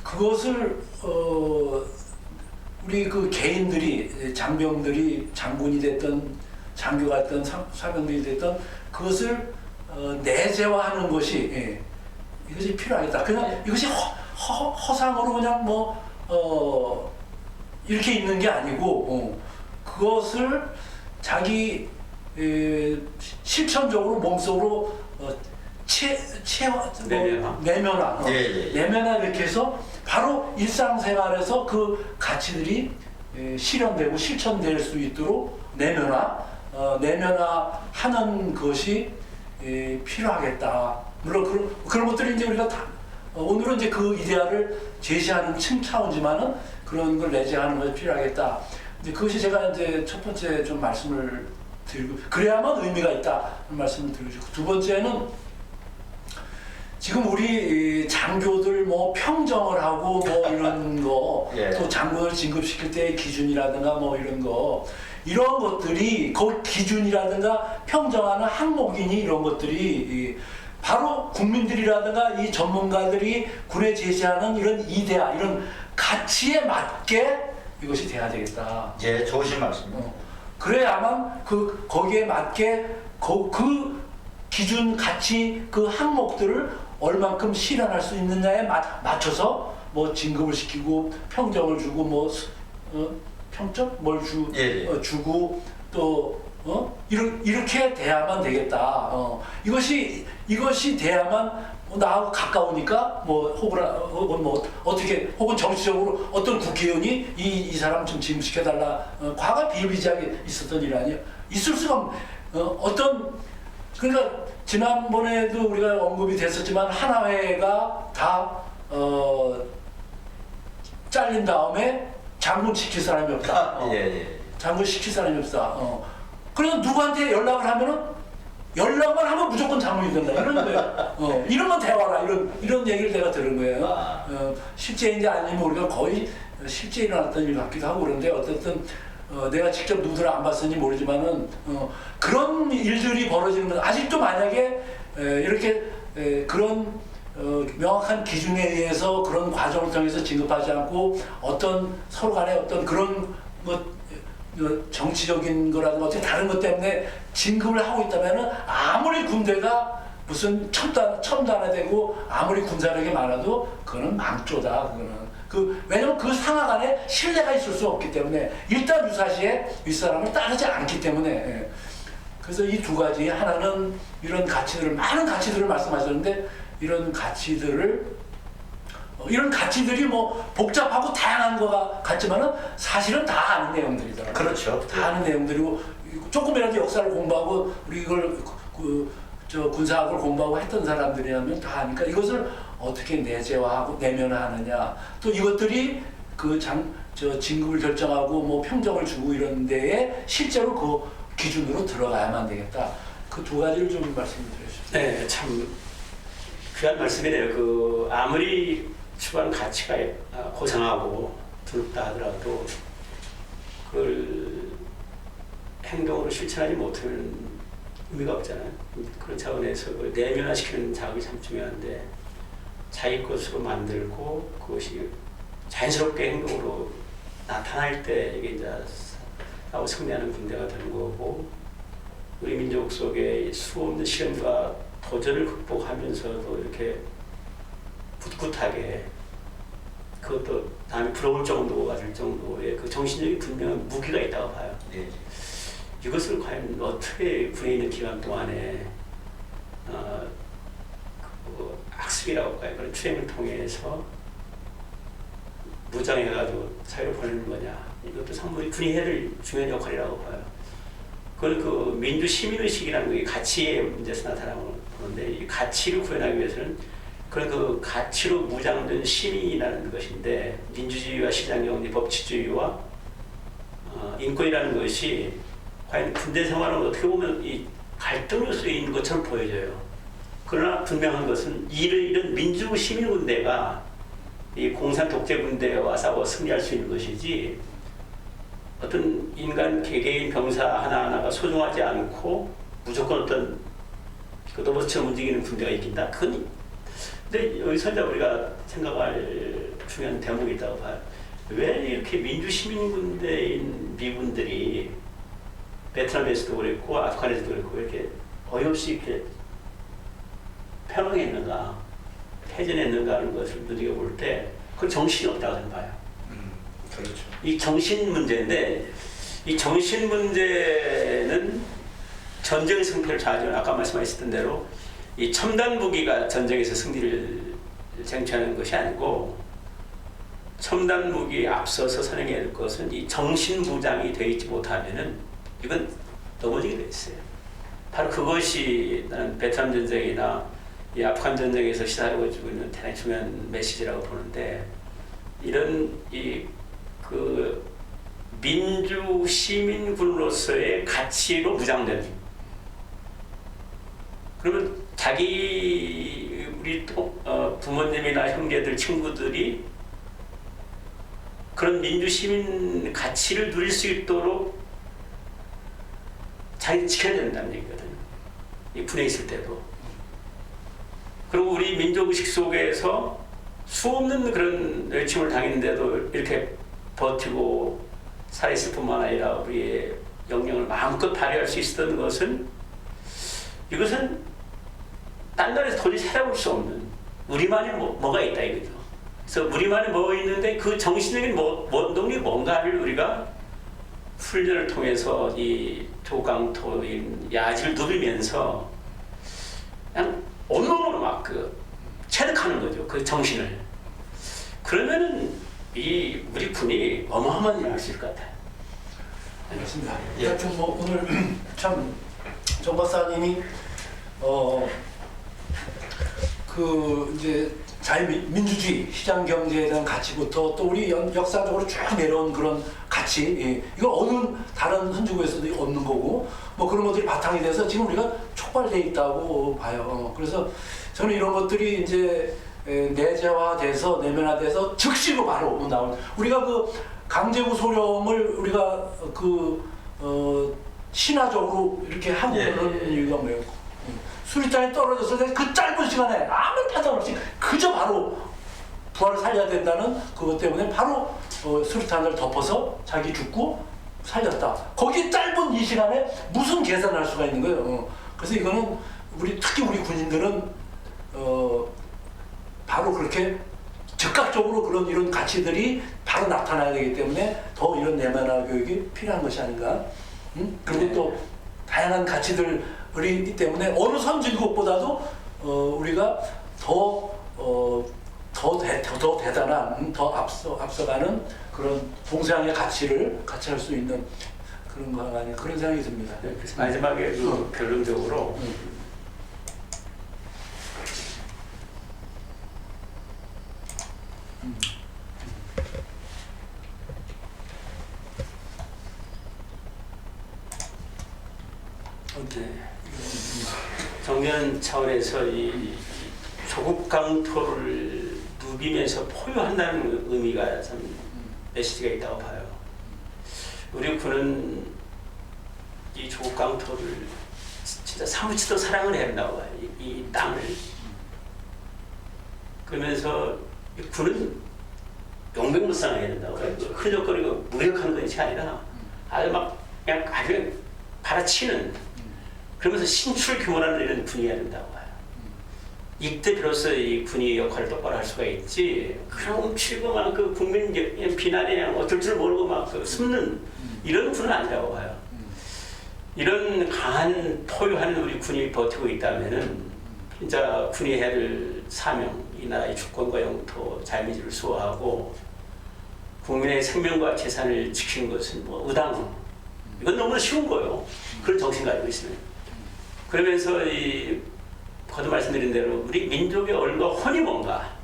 그것을 우리 그 개인들이, 장병들이 장군이 됐던 장교가 됐던 사병들이 됐던 그것을 내재화하는 것이 이것이 필요하겠다. 그냥 이것이 허상으로 그냥 이렇게 있는 게 아니고 그것을 자기 실천적으로 몸속으로 내면화, 내면화 이렇게 해서 바로 일상생활에서 그 가치들이 실현되고 실천될 수 있도록 내면화하는 것이 필요하겠다. 물론 그런 것들이 이제 우리가 다 오늘은 이제 그 이데아를 제시하는 차원지만은 그런 걸 내재하는 것이 필요하겠다. 이제 그것이 제가 이제 첫 번째 좀 말씀을 드리고 그래야만 의미가 있다는 말씀을 드리고 싶고 두 번째는 지금 우리 장교들 뭐 평정을 하고 뭐 이런 거 또 장군을 진급시킬 때의 기준이라든가 뭐 이런 것들이 그 기준이라든가 평정하는 항목이니 이런 것들이 바로 국민들이라든가 이 전문가들이 군에 제시하는 이런 이데아 이런 가치에 맞게 이것이 돼야 되겠다. 예, 좋으신 말씀입니다. 그래야만 거기에 맞게 그 기준 가치 그 항목들을 얼만큼 실현할 수 있느냐에 맞춰서 뭐 진급을 시키고 평정을 주고 뭐 평점 뭘 주고 또 이렇게 돼야만 되겠다. 이것이 돼야만 나하고 가까우니까 혹은 어떻게 정치적으로 어떤 국회의원이 이 사람 좀 진급시켜달라. 과거 비일비재하게 있었던 일 아니에요. 있을 수가 그러니까 지난번에도 우리가 언급이 됐었지만 하나회가 다 잘린 다음에 장군 시킬 사람이 없다. 장군 시킬 사람이 없다. 그래서 누구한테 연락을 하면은 연락만 하면 무조건 장군이 된다. 이런 거예요. 이런 건 대화라. 이런 얘기를 내가 들은 거예요. 실제인지 아니면 우리가 거의 실제 일어났던 일 같기도 하고 그런데 어쨌든 내가 직접 누구를 안 봤으니 모르지만은 그런 일들이 벌어지는 건 아직도 만약에 이렇게 그런 명확한 기준에 의해서 그런 과정을 통해서 진급하지 않고 어떤 서로 간에 어떤 그런 정치적인 거라든가 어떻게 다른 것 때문에 진급을 하고 있다면은 아무리 군대가 무슨 첨단화되고 아무리 군사력이 많아도 그거는 망조다. 왜냐면 그 상하 간에 신뢰가 있을 수 없기 때문에 일단 유사시에 윗사람을 따르지 않기 때문에 그래서 이 두 가지 하나는 이런 가치들을 많은 가치들을 말씀하셨는데 이런 가치들이 뭐 복잡하고 다양한 것 같지만은 사실은 다 아는 내용들이더라고요. 그렇죠. 다 아는 내용들이고 조금이라도 역사를 공부하고 우리 이걸 군사학을 공부하고 했던 사람들이라면 다 아니까 이것을 어떻게 내재화하고 내면화하느냐 또 이것들이 진급을 결정하고 뭐 평정을 주고 이런 데에 실제로 그 기준으로 들어가야만 되겠다. 그 두 가지를 좀 말씀을 드리겠습니다. 네, 참 귀한 말씀이네요. 아무리 추구하는 가치가 고상하고 두렵다 하더라도 그걸 행동으로 실천하지 못하면 의미가 없잖아요. 그런 차원에서 그걸 내면화시키는 작업이 참 중요한데 자기 것으로 만들고 그것이 자연스럽게 행동으로 나타날 때 이게 이제 싸워 승리하는 군대가 되는 거고 우리 민족 속에 수없는 시련과 도전을 극복하면서도 이렇게 굳굳하게 그것도 남이 부러울 정도가 될 정도의 그 정신적인 분명한 무기가 있다고 봐요. 이것을 과연 어떻게 군에 있는 기간 동안에 학습이라고 할까요? 그런 트레이닝을 통해서 무장해가지고 사회로 보내는 거냐? 이것도 상당히 군이 해야 될 중요한 역할이라고 봐요. 그건 민주 시민의식이라는 게 가치의 문제에서 나타나는 건데 이 가치를 구현하기 위해서는 그런 가치로 무장된 시민이라는 것인데 민주주의와 시장경제 법치주의와 인권이라는 것이 과연 군대 생활은 어떻게 보면 이 갈등으로 쓰이는 것처럼 보여져요. 그러나 분명한 것은 이런 민주 시민 군대가 이 공산 독재 군대와 싸워 승리할 수 있는 것이지 어떤 인간 개개인 병사 하나하나가 소중하지 않고 무조건 어떤 로봇처럼 움직이는 군대가 이긴다. 근데 여기서 이제 우리가 생각할 중요한 대목이 있다고 봐요. 왜 이렇게 민주 시민 군대인 미군들이 베트남에서도 그랬고 아프간에서도 그랬고 이렇게 어이없이 이렇게 패망했는가, 패전했는가 하는 것을 눈여겨볼 때 그건 정신이 없다고 저는 봐요. 그렇죠. 이 정신 문제인데 이 정신 문제는 전쟁 승패를 좌지하는 아까 말씀하셨던 대로 이 첨단 무기가 전쟁에서 승리를 쟁취하는 것이 아니고 첨단 무기에 앞서서 선행해야 할 것은 이 정신 무장이 되어 있지 못하면은 이건 넘어지게 돼 있어요. 바로 그것이 나는 베트남 전쟁이나 이 아프간 전쟁에서 시사하고 있는 대단히 중요한 메시지라고 보는데 이런 그 민주 시민군으로서의 가치로 무장된 그러면 우리 부모님이나 형제들 친구들이 그런 민주 시민 가치를 누릴 수 있도록 잘 지켜야 된다는 얘기거든요. 이 군에 있을 때도. 그리고 우리 민족의식 속에서 수없는 그런 외침을 당했는데도 이렇게 버티고 살아있을 뿐만 아니라 우리의 역량을 마음껏 발휘할 수 있었던 것은 이것은 딴 나라에서 도저히 찾아볼 수 없는 우리만의 뭐가 있다 이거죠. 그래서 우리만의 뭐가 있는데 그 정신적인 원동력이 뭔가를 우리가 훈련을 통해서 이 조강토인 야지를 누비면서 그냥 온몸으로 막 체득하는 거죠. 그 정신을. 그러면은 우리 군이 어마어마한 일을 할 수 있을 것 같아요. 알겠습니다. 하여튼 뭐 오늘 참 정 박사님이 이제 자유민주주의 시장 경제에 대한 가치부터 또 우리 역사적으로 쭉 내려온 그런 가치, 이걸 어느 다른 선진국에서도 없는 거고 뭐 그런 것들이 바탕이 돼서 지금 우리가 촉발돼 있다고 봐요. 그래서 저는 이런 것들이 이제 내재화돼서 내면화돼서 즉시로 바로 나온 우리가 그 강제구 소령을 우리가 신화적으로 이렇게 하고 그런 이유가 뭐예요? 수리탄이 떨어졌을 때 그 짧은 시간에 아무 파장 없이 그저 바로 부하를 살려야 된다는 그것 때문에 바로 수리탄을 덮어서 자기 죽고 살렸다. 거기 짧은 이 시간에 무슨 계산할 수가 있는 거예요. 그래서 이거는 특히 우리 군인들은 바로 그렇게 즉각적으로 이런 가치들이 바로 나타나야 되기 때문에 더 이런 내면화 교육이 필요한 것이 아닌가. 그리고 또 다양한 가치들이 있기 때문에 어느 선진국보다도 우리가 더 대단한, 더 앞서가는 그런 동서양의 가치를 같이 할 수 있는 그런 거 아니에요. 그런 생각이 듭니다. 네, 그래서 마지막에 결론적으로 정면 차원에서 이 조국 강토를 누비면서 포효한다는 의미가 참 메시지가 있다고 봐요. 우리 군은 이 조국 강토를 진짜 사무치도 사랑을 해야 한다고 봐요. 이 땅을. 그러면서 이 군은 용맹무쌍해야 된다고 봐요. 흐적거리고 무력한 것이 아니라 아주 아주 받아치는 그러면서 신출 규모라는 이런 군이어야 된다고 봐요. 이때 비로소 이 군이 역할을 똑바로 할 수가 있지. 그냥 훔치고 막 국민 비난에 어쩔 줄 모르고 막 숨는 이런 군은 아니라고 봐요. 이런 강한 포효하는 우리 군이 버티고 있다면은 진짜 군이 해야 될 사명, 이 나라의 주권과 영토, 자유민주를 수호하고 국민의 생명과 재산을 지키는 것은 의당. 이건 너무나 쉬운 거예요. 그런 정신 가지고 있으면. 그러면서 거듭 말씀드린 대로 우리 민족의 얼과 혼이 뭔가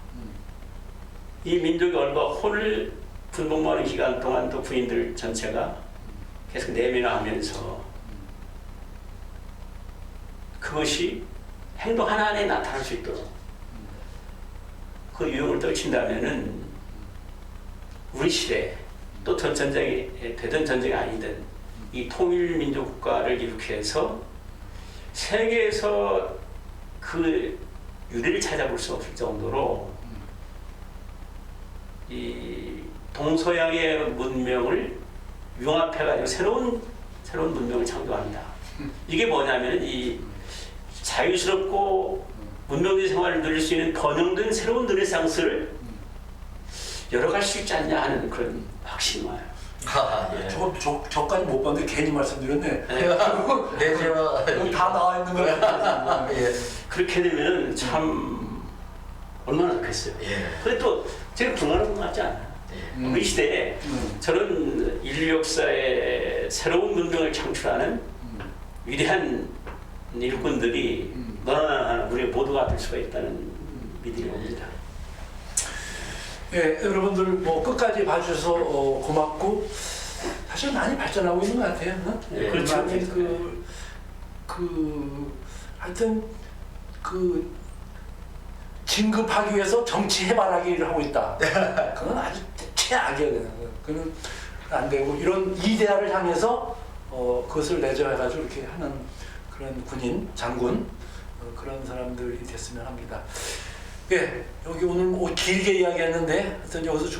이 민족의 얼과 혼을 군복무하는 기간 동안 또 군인들 전체가 계속 내면화하면서 그것이 행동 하나하나에 나타날 수 있도록 그 유형을 떨친다면은 우리 시대 또 전 전쟁이 되던 전쟁이 아니든 이 통일민족 국가를 일으켜서 세계에서 그 유래를 찾아볼 수 없을 정도로 이 동서양의 문명을 융합해가지고 새로운 문명을 창조한다. 이게 뭐냐면 이 자유스럽고 문명적인 생활을 누릴 수 있는 번영된 새로운 르네상스를 열어갈 수 있지 않냐 하는 그런 확신이 와요. 예. 저까지 못 봤는데 괜히 말씀드렸네. 내재화 다 나와 있는 거예요. 예. 그렇게 되면 참 얼마나 좋겠어요. 예. 근데 또 제가 불안한 것 같지 않아요. 예. 우리 시대에 저런 인류 역사에 새로운 문명을 창출하는 위대한 일꾼들이 너나 우리 모두가 될 수가 있다는 믿음이 옵니다. 예, 여러분들 뭐 끝까지 봐주셔서 고맙고 사실 많이 발전하고 있는 것 같아요. 응? 예, 그렇죠. 많이 하여튼 진급하기 위해서 정치 해바라기를 하고 있다. 그건 아주 최악이야. 그건 안 되고 이런 이데아를 향해서 그것을 내재해가지고 이렇게 하는 그런 군인, 장군 그런 사람들이 됐으면 합니다. 예, 여기 오늘 뭐 길게 이야기했는데 하여튼 여기서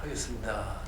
하겠습니다.